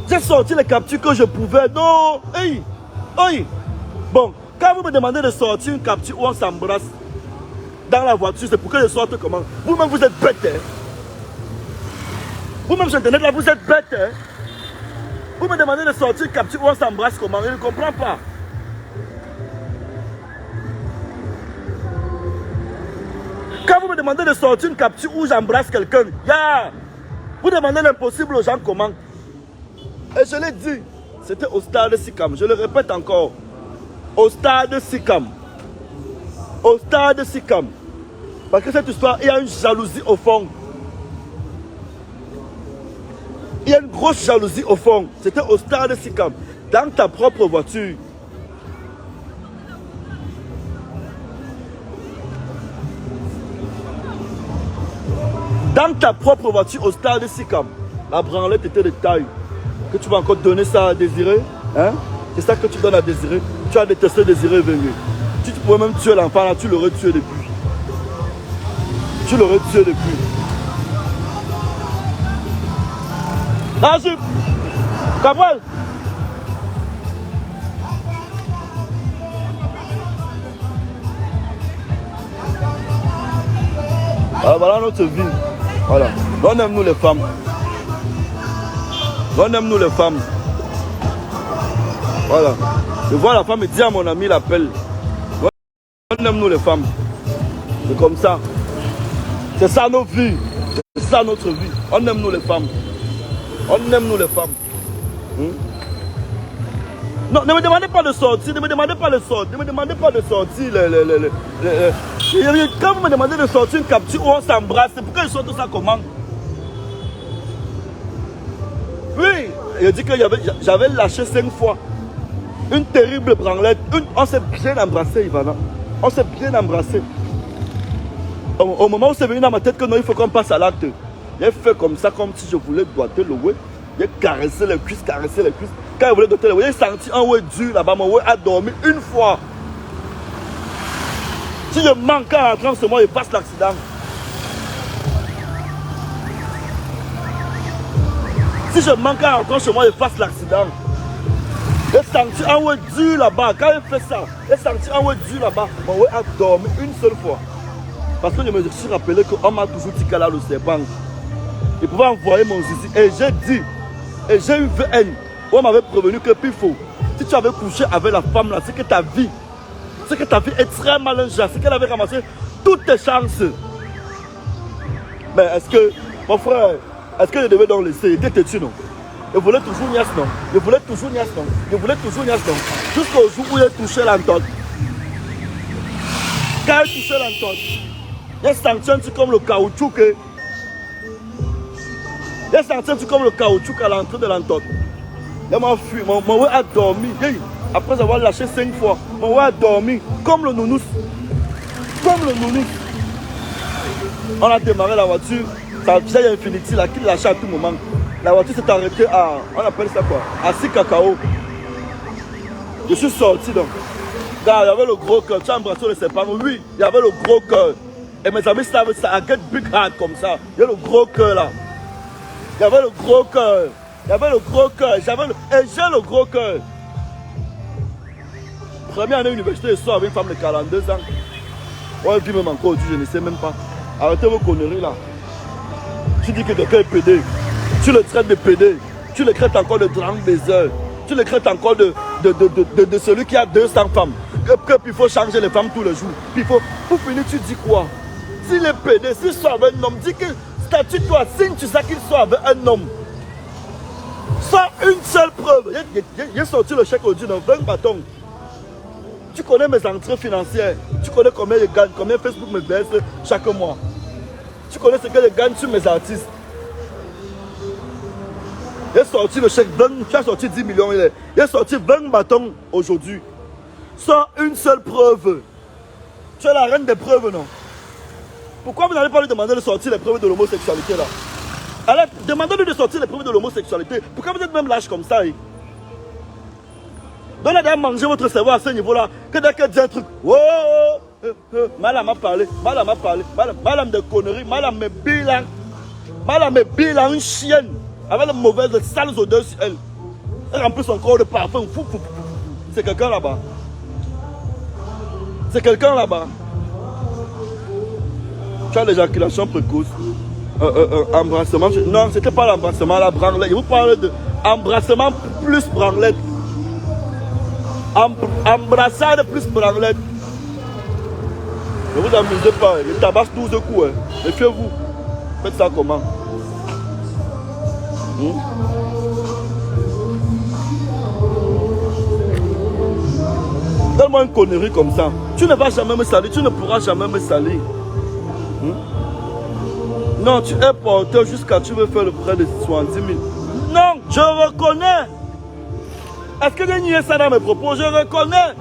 J'ai sorti les captures que je pouvais. Non. Hey. Hey. Bon, quand vous me demandez de sortir une capture où on s'embrasse dans la voiture, c'est pour que je sorte comment? Vous-même, vous êtes bête. Hein? Vous-même, sur Internet, là, vous êtes bête. Hein? Vous me demandez de sortir une capture où on s'embrasse comment? Je ne comprends pas. Quand vous me demandez de sortir une capture où j'embrasse quelqu'un, vous demandez l'impossible aux gens comment? Et je l'ai dit, c'était au stade Sikam. Je le répète encore. Au stade Sikam. Au stade Sikam. Parce que cette histoire, il y a une jalousie au fond. Il y a une grosse jalousie au fond. C'était au stade Sikam. Dans ta propre voiture. Dans ta propre voiture au stade Sikam. La branlette était de taille. Que tu vas encore donner ça à désirer, hein? C'est ça que tu donnes à désirer. Tu as détesté désirer venir. Si tu pouvais même tuer l'enfant là, tu l'aurais tué depuis. Tu l'aurais tué depuis. Agib, Cabral. Alors voilà notre vie. Voilà. On aime nous les femmes. On aime nous les femmes. Voilà. Je vois la femme et dis à mon ami l'appel. On aime nous les femmes. C'est comme ça. C'est ça nos vies. C'est ça notre vie. On aime nous les femmes. On aime nous les femmes. Non, ne me demandez pas de sortir. Ne me demandez pas de sortir. Ne me demandez pas de sortir. Quand vous me demandez de sortir une capture où on s'embrasse, c'est pourquoi je sorte ça comment? Oui, il a dit que j'avais lâché 5 fois. Une terrible branlette. On s'est bien embrassé, Ivana. On s'est bien embrassé. Au moment où c'est venu dans ma tête que non, il faut qu'on passe à l'acte. J'ai fait comme ça, comme si je voulais doiter le ouais. J'ai caressé les cuisses, caressé les cuisses. Quand il voulait doiter le ouais, j'ai senti un ouais dur là-bas. Mon ouais a dormi une fois. Si je manque en rentrant ce mois, je passe l'accident. Si je manque en rentrant chez moi, je fasse l'accident. J'ai senti un ouais dur là-bas. Quand il fait ça, j'ai senti un ouais dur là-bas. Mon ouais a dormi une seule fois. Parce que je me suis rappelé qu'on m'a toujours dit qu'elle a le serpent. Il pouvait envoyer mon zizi. Et j'ai dit, et j'ai eu VN. On m'avait prévenu que Pifo, si tu avais couché avec la femme là, c'est que ta vie est très mal injuste. C'est qu'elle avait ramassé toutes tes chances. Mais est-ce que, mon frère, est-ce que je devais donc laisser? Il était têtu, non? Je voulais toujours niasse, non? Je voulais toujours niasse, non? Je voulais toujours niasse, non? Jusqu'au jour où il a touché l'entote. Quand il touchait l'entote, J'ai senti un truc comme le caoutchouc. J'ai senti un truc comme le caoutchouc à l'entrée de l'entote. Et m'a fui, mon ouais a dormi. Après avoir lâché 5 fois, mon ouais a dormi comme le nounous. Comme le nounous. On a démarré la voiture. Ça faisait Infinity là qui lâchait à tout moment. La voiture s'est arrêtée à, on appelle ça quoi, à 6 cacao. Je suis sorti donc. Là, il y avait le gros cœur. Tu as embrassé le serpent. Oui, il y avait le gros cœur. Et mes amis savaient ça, I get big heart comme ça. Il y a le gros cœur là. Il y avait le gros cœur. Il y avait le gros cœur. Et j'ai le gros cœur. Première année université, je sors avec une femme de 42 ans. Ouais, puis même encore aujourd'hui, je ne sais même pas. Arrêtez vos conneries là. Tu dis que quelqu'un est pédé. Tu le traites de pédé. Tu le traites encore de drame baiser. Tu le traites encore de celui qui a 200 femmes. Il faut changer les femmes tous les jours. Puis il faut, pour finir, tu dis quoi? S'il est pédé, s'il sort avec un homme, dis que statue-toi, signe tu sais qu'il sort avec un homme. Sans une seule preuve. J'ai sorti le chèque aujourd'hui dans 20 bâtons. Tu connais mes entrées financières. Tu connais combien je gagne, combien Facebook me verse chaque mois. Tu connais ce que je gagne sur mes artistes. J'ai sorti le chèque 20, tu as sorti 10 millions. J'ai sorti 20 bâtons aujourd'hui. Sans une seule preuve. Tu es la reine des preuves, non? Pourquoi vous n'allez pas lui demander de sortir les preuves de l'homosexualité là? Alors, demandez-lui de sortir les preuves de l'homosexualité. Pourquoi vous êtes même lâche comme ça? Donc là, manger votre cerveau à ce niveau-là. Que dès qu'elle dit un truc, oh, madame m'a parlé, madame m'a parlé, madame de conneries, madame me bilan. Madame me bilan, une chienne. Avec de mauvaises, de sales odeurs sur elle. Elle remplit son corps de parfum. C'est quelqu'un là-bas. C'est quelqu'un là-bas. Tu as l'éjaculation précoce. Embrassement. Non, c'était pas l'embrassement, la branlette. Je vous parle de embrassement plus branlette. Embrassade plus branlette. Ne vous amusez pas. Il tabasse 12 coups. Méfiez-vous. Faites ça comment? Donne-moi une connerie comme ça. Tu ne vas jamais me salir. Tu ne pourras jamais me salir. Non, tu es porteur jusqu'à tu veux faire le prêt de 70 000. Non, je reconnais. Est-ce que j'ai nié ça dans mes propos? Je reconnais.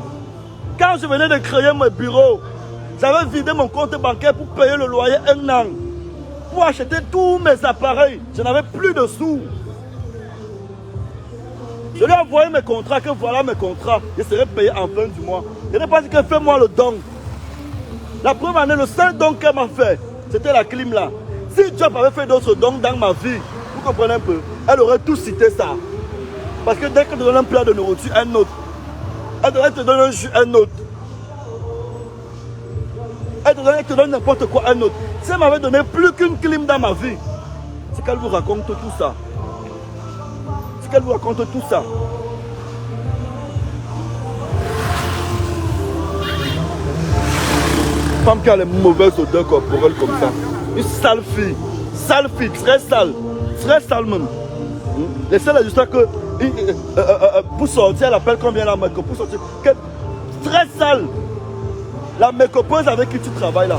Quand je venais de créer mon bureau, j'avais vidé mon compte bancaire pour payer le loyer 1 an. Pour acheter tous mes appareils. Je n'avais plus de sous. Je lui ai envoyé mes contrats, que voilà mes contrats. Je serai payé en fin du mois. Je n'ai pas dit que fais-moi le don. La première année, le seul don qu'elle m'a fait, c'était la clim là. Si Job avait fait d'autres dons dans ma vie, vous comprenez un peu, elle aurait tout cité ça. Parce que dès qu'elle te donne un plat de nourriture, un autre. Elle te donne un jus, un autre. Elle te donne n'importe quoi, un autre. Si elle m'avait donné plus qu'une clim dans ma vie, c'est qu'elle vous raconte tout ça. C'est qu'elle vous raconte tout ça. Femme qui a les mauvaises odeurs corporelles comme ça. Une sale fille, très sale même. Laissez-la juste que pour sortir, elle appelle combien la make-up pour sortir. Très sale. La make-upeuse avec qui tu travailles là.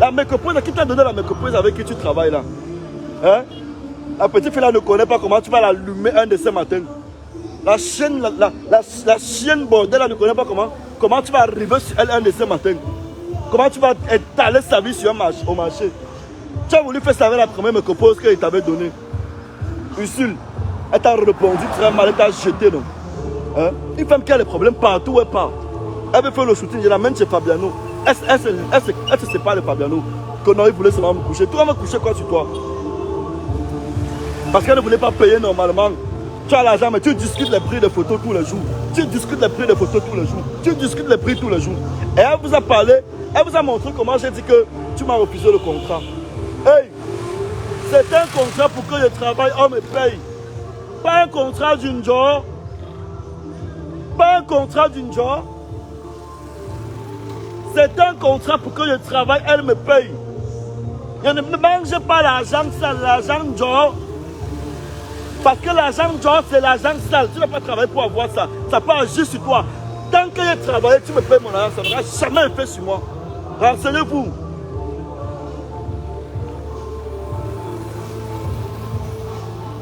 La make-upeuse, qui t'a donné la make-upeuse avec qui tu travailles là? Hein? La petite fille là ne connaît pas comment tu vas l'allumer un de ces matins. La chienne bordel là ne connaît pas comment tu vas arriver sur elle un de ces matins. Comment tu vas étaler sa vie sur au marché. Tu as voulu faire ça avec la première make-upeuse qu'elle t'avait donnée. Ursule, elle t'a répondu très mal, elle t'a jeté non. Hein? Une femme qui a des problèmes partout où elle part. Elle veut faire le shooting, je l'amène chez Fabiano. Elle se sépare de Fabiano. Que non, il voulait seulement me coucher. Toi, elle me coucher quoi sur toi? Parce qu'elle ne voulait pas payer normalement. Tu as l'argent, mais tu discutes les prix de photos tous les jours. Tu discutes les prix de photos tous les jours. Tu discutes les prix tous les jours. Et elle vous a parlé, elle vous a montré comment j'ai dit que tu m'as refusé le contrat. Hey, c'est un contrat pour que je travaille, on me paye. Pas un contrat d'une jour. Pas un contrat d'une jour. C'est un contrat pour que je travaille, elle me paye. Je ne mange pas l'argent sale, l'argent jour. Parce que l'argent jour, c'est l'argent sale. Tu ne vas pas travailler pour avoir ça. Ça peut agir sur toi. Tant que j'ai travaillé, tu me payes mon argent, ça ne va jamais effet sur moi. Renseignez-vous.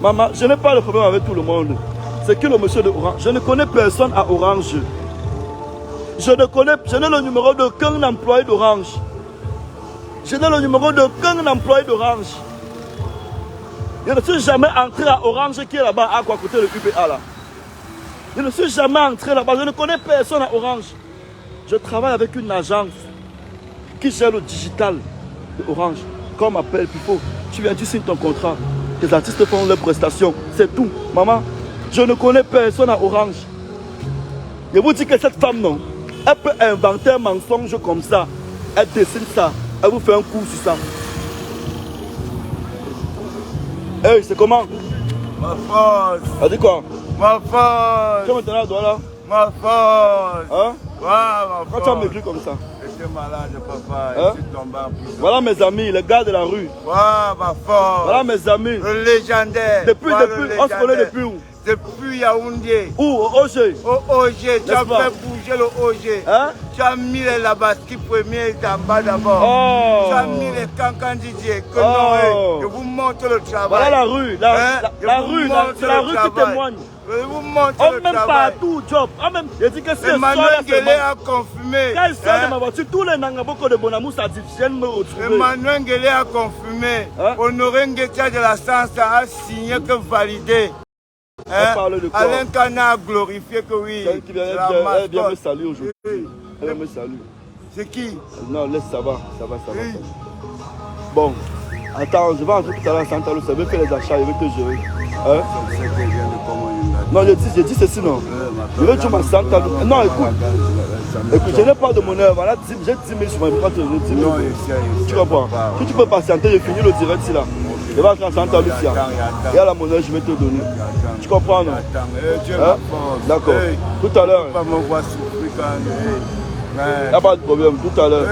Maman, je n'ai pas de problème avec tout le monde. C'est que le monsieur de Orange. Je ne connais personne à Orange. Je n'ai le numéro d'aucun employé d'Orange. Je n'ai le numéro d'aucun employé d'Orange. Je ne suis jamais entré à Orange qui est là-bas, à côté de l'UBA là. Je ne suis jamais entré là-bas. Je ne connais personne à Orange. Je travaille avec une agence qui gère le digital de Orange. Comme m'appelle Pifo, tu viens, tu signes ton contrat. Les artistes font leurs prestations. C'est tout. Maman, je ne connais personne à Orange. Je vous dis que cette femme, non, elle peut inventer un mensonge comme ça. Elle dessine ça. Elle vous fait un coup sur ça. Hey, c'est comment? Ma force. Elle dit quoi? Ma force. Tu es maintenant à doigt là? Ma force. Hein? Ouais, ma force. Quand tu as maigri comme ça? J'étais malade, papa. Hein? Je suis tombé en prison. Voilà mes amis, les gars de la rue. Ouais, ma force. Voilà mes amis. Le légendaire. Depuis, on se connaît depuis où? Depuis Yaoundé. Où? Au OG? Au OG, tu as fait bouger le OG. Hein? Tu as mis les Labaski premiers en bas d'abord. Oh. Tu as mis les Cancan Didier. Que non, je vous montre le travail. Voilà la rue. La rue, c'est la rue qui témoigne. Je vous montre On le même travail. partout, job. On même, je dis que c'est Emmanuel Guélé a confirmé. quand il sort de ma voiture, tous les Nangaboko de Bonamou viennent me retrouver. Emmanuel Guélé a confirmé. Hein? Honoré Nguetia de la Sansa a signé que validé. Hein? Parle de quoi? Alain Kana a glorifié que oui. Qui vient, elle vient me saluer aujourd'hui. Elle me salue. C'est qui? Non, laisse, ça va. Oui. Bon, attends, je vais entrer tout à l'heure à Santa Lucia. Je vais faire les achats, je vais te gérer. Hein? Non, je dis ceci, non. Je vais tout ma Santa Lucia. Non, écoute, je n'ai pas de monnaie. Voilà, j'ai 10 000 sur ma carte. Tu comprends? Si tu peux patienter, je finis le direct ici là. Je vais entrer à Santa Lucia. Il y a la monnaie, je vais te donner. Tu comprends, non? Hein? D'accord. Tout à l'heure. Il n'y a pas de problème, tout à l'heure.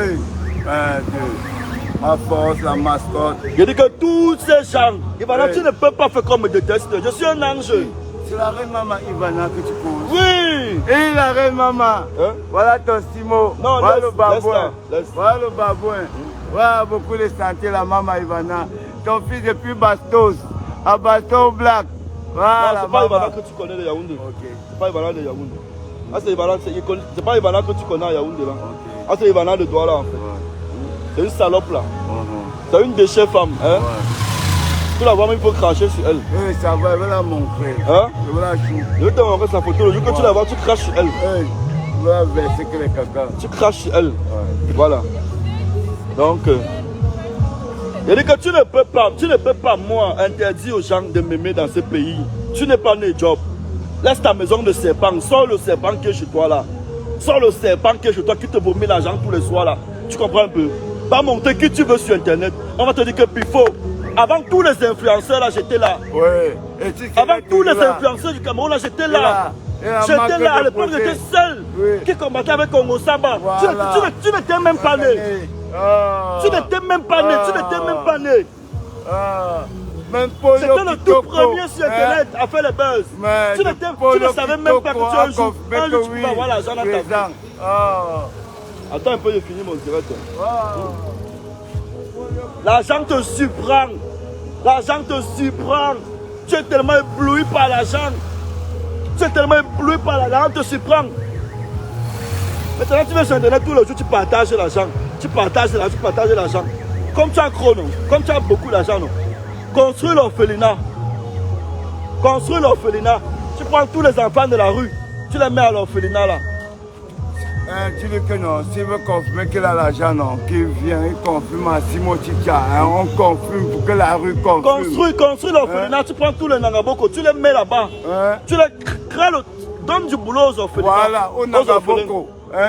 Ma force, la mascotte. Je dis que tous ces gens, Ivana, tu ne peux pas faire comme me déteste. Je suis un ange. C'est la reine maman Ivana que tu poses. Oui. Et la reine maman. Hein? Voilà ton Simo. Non, voilà laisse, le babouin. laisse. Voilà le babouin. Voilà beaucoup de santé, la maman Ivana. Ton fils depuis Bastos. À Bastos Black. Voilà. C'est pas Ivana que tu connais de Yaoundé. Ok. C'est pas Ivana de Yaoundé. Ah, c'est pas Ivana que tu connais à Yaoundé là. Ok. Ah, c'est Ivana de toi là en fait. C'est une salope là. C'est une déchet femme. Hein? Tu la vois même, il faut cracher sur elle. Oui, ça va, je vais la montrer. Hein? Je vais la chou. Je vais te montrer sa photo. Le jour que tu la vois, tu craches sur elle. Je vais la verser que les caca. Tu craches sur elle. Voilà. Donc, je dis que tu ne peux pas, moi, interdire aux gens de m'aimer dans ce pays. Tu n'es pas né job. Laisse ta maison de serpent. Sors le serpent qui est chez toi là. Sors le serpent qui est chez toi, qui te vomit l'argent tous les soirs là. Tu comprends un peu? Va monter qui tu veux sur internet. On va te dire que Pifo, avant tous les influenceurs là, j'étais là. Oui. Avant tous les influenceurs du Cameroun là, j'étais là. J'étais là, à l'époque j'étais seul. Qui combattait avec Congo Samba. Voilà. Tu n'étais même pas né. Tu n'étais même pas né. Tu n'étais même pas né. C'était le tout premier sur internet à faire le buzz. Tu ne savais même pas que tu as un jour tu peux avoir l'argent dans ta vie. Attends un peu, je finis mon direct. L'argent te surprend. L'argent te surprend. Tu es tellement ébloui par l'argent. Tu es tellement ébloui par l'argent, te surprend. Maintenant, tu vas sur internet tous les jours, tu partages l'argent. Tu partages l'argent. Comme tu as gros, non? Comme tu as beaucoup d'argent, non? Construis l'orphelinat. Construis l'orphelinat. Tu prends tous les enfants de la rue, tu les mets à l'orphelinat là. Tu dis que non, s'il veut confirmer qu'il a l'argent, non, qu'il vient, il confirme à Simo Chicha, on confirme pour que la rue confirme. Construis l'orphelinat, tu prends tous les Nangaboko, tu les mets là-bas. Tu les crées, donne du boulot aux orphelins. Voilà, au Nangaboko.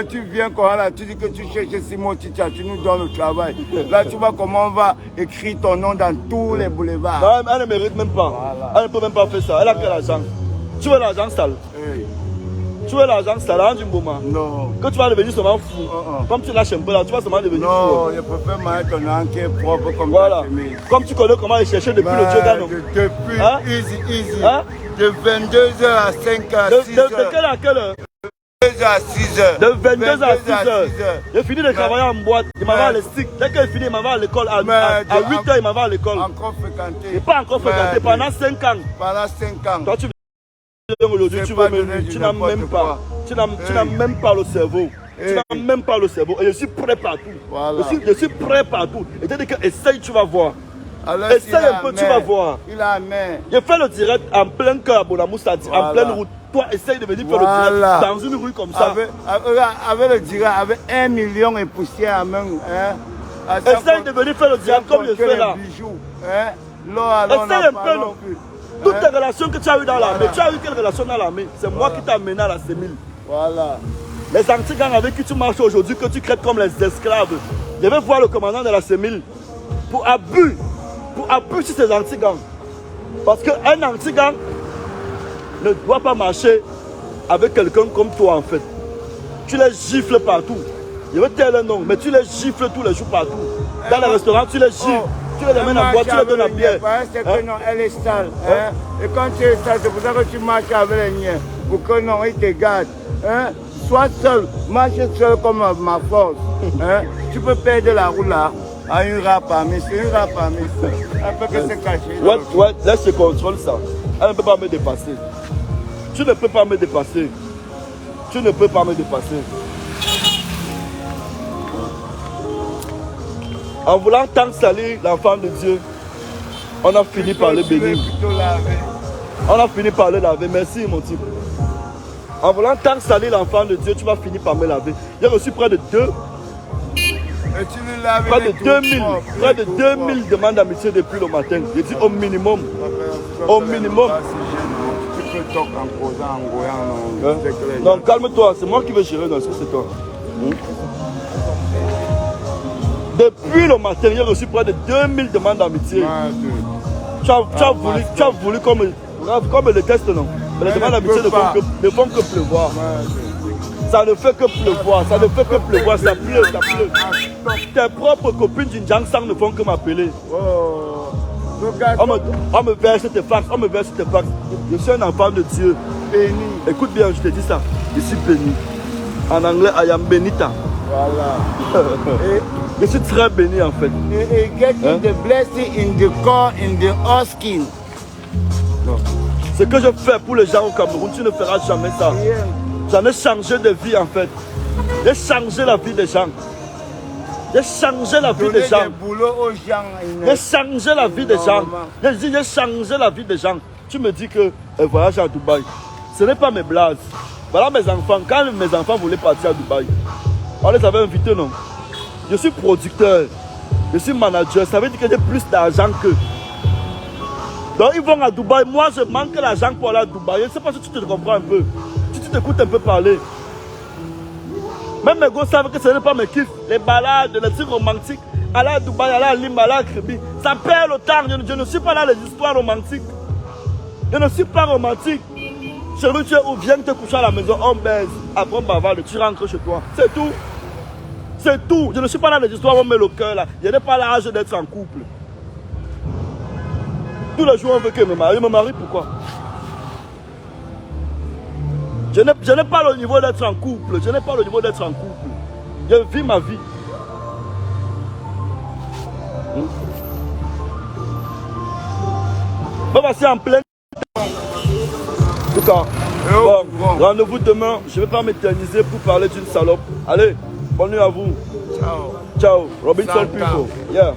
Tu viens là, tu dis que tu cherches Simo Chicha, tu nous donnes le travail. Là, tu vois comment on va écrire ton nom dans tous les boulevards. Non, elle ne mérite même pas. Voilà. Elle ne peut même pas faire ça. Elle a que l'argent. Tu veux l'argent sale? Tu veux l'argent sale, hein, Jumbouma? Non. Que tu vas devenir seulement fou. Comme tu lâches un peu là, tu vas seulement devenir fou. Non, je préfère mettre ton nom qui est propre comme voilà. Comme tu connais comment aller chercher depuis le Djoga, non? Depuis hein? easy. Hein? De 22h à 5h à 6h. De quelle à quelle heure? 22h à 6h. De 22h à 6h. J'ai fini de travailler en boîte. Il m'avait les sticks. Dès qu'il finit, il m'avait à l'école. À 8h, il m'avait à l'école. Encore fréquenté. Et pas encore fréquenté pendant 5 ans. Pendant 5 ans. Toi, tu aujourd'hui, tu n'as même pas. Tu n'as même pas le cerveau. Tu n'as même pas le cerveau. Et je suis prêt partout. Voilà. Je suis prêt partout. Et tu dis que essaye, tu vas voir. Alors, essaye un peu, tu vas voir. Il a main. J'ai fait le direct en plein cœur, Bonamou Stadi, en pleine route. Toi, essaye de venir faire le direct dans une rue comme ça. Avec le direct, avec 1 million et poussière à main. Hein, essaye de venir faire le direct comme je fais là. Bijoux, hein. Essaye un peu, non. Toutes tes relations que tu as eues dans l'armée, tu as eu quelle relation dans l'armée? C'est moi qui t'ai amené à la CEMIL. Voilà. Les anti-gangs avec qui tu marches aujourd'hui, que tu crées comme les esclaves. Je vais voir le commandant de la CEMIL pour abus sur ces anti-gangs. Parce qu'un anti-gang ne doit pas marcher avec quelqu'un comme toi en fait. Tu les gifles partout. Je vais te dire le nom, mais tu les gifles tous les jours partout. Dans les restaurants, tu les gifles. Tu les amènes à boire, tu les donnes à bière. C'est que non, elle est sale. Hein? Et quand tu es sale, c'est pour ça que tu marches avec les miens. Pour que non, ils te gardent. Hein? Sois seul, marche seul comme ma force. Hein? Tu peux perdre la roue là. À une rap parmi, c'est une rap parmi. Elle peut que se cacher. Ouais, laisse je contrôle ça. Elle ne peut pas me dépasser. Tu ne peux pas me dépasser. Tu ne peux pas me dépasser. En voulant tant salir l'enfant de Dieu, on a fini par le bénir. On a fini par le laver. Merci mon type. En voulant tant salir l'enfant de Dieu, tu vas finir par me laver. J'ai reçu près de 2000 demandes d'amitié depuis le matin. J'ai dit au minimum. Au minimum. Tu peux toquer en causant, en goyant. Non, calme-toi. C'est moi qui vais gérer. Non, c'est toi. Depuis le matin, j'ai reçu près de 2000 demandes d'amitié. Tu as voulu comme le test, non? Mais les demandes d'amitié ne font que pleuvoir. Ça ne fait que pleuvoir, ça ne fait que pleuvoir, ça pleut, ça pleut. Tes propres copines du Jiangsang ne font que m'appeler. On me verse tes fax, on me verse tes fax. Je suis un enfant de Dieu. Béni. Écoute bien, je te dis ça. Je suis béni. En anglais, I am benita. Voilà. Je suis très béni en fait. Et getting the blessing in the core, in the skin. Ce que je fais pour les gens au Cameroun, tu ne feras jamais ça. J'en ai changé de vie en fait. J'ai changé la vie des gens. J'ai changé la vie des gens. J'ai changé la vie des gens. J'ai changé la vie des gens. Tu me dis que voyage à Dubaï. Ce n'est pas mes blagues. Voilà mes enfants. Quand mes enfants voulaient partir à Dubaï, on les avait invités, non? Je suis producteur. Je suis manager. Ça veut dire que j'ai plus d'argent qu'eux. Donc ils vont à Dubaï. Moi, je manque d'argent pour aller à Dubaï. Je ne sais pas si tu te comprends un peu. Si tu t'écoutes un peu parler. Même mes gosses savent que ce n'est pas mes kiffs. Les balades, les trucs romantiques. Aller à Dubaï, aller à Lima, aller à Kribi. Ça perd le temps. Je ne suis pas là les histoires romantiques. Je ne suis pas romantique. Chérie, tu es où? Viens te coucher à la maison. On baise. Après on bavarde. Tu rentres chez toi. C'est tout. C'est tout. Je ne suis pas là les histoires où on met le cœur là. Je n'ai pas l'âge d'être en couple. Tous les jours on veut que je me marie. Je me marie pourquoi? Je n'ai pas le niveau d'être en couple. Je n'ai pas le niveau d'être en couple. Je vis ma vie. Bon, voici en plein. En tout cas, bon, rendez-vous demain. Je ne vais pas m'éterniser pour parler d'une salope. Allez, bonne nuit à vous. Ciao. Ciao. Robinson People. Yeah.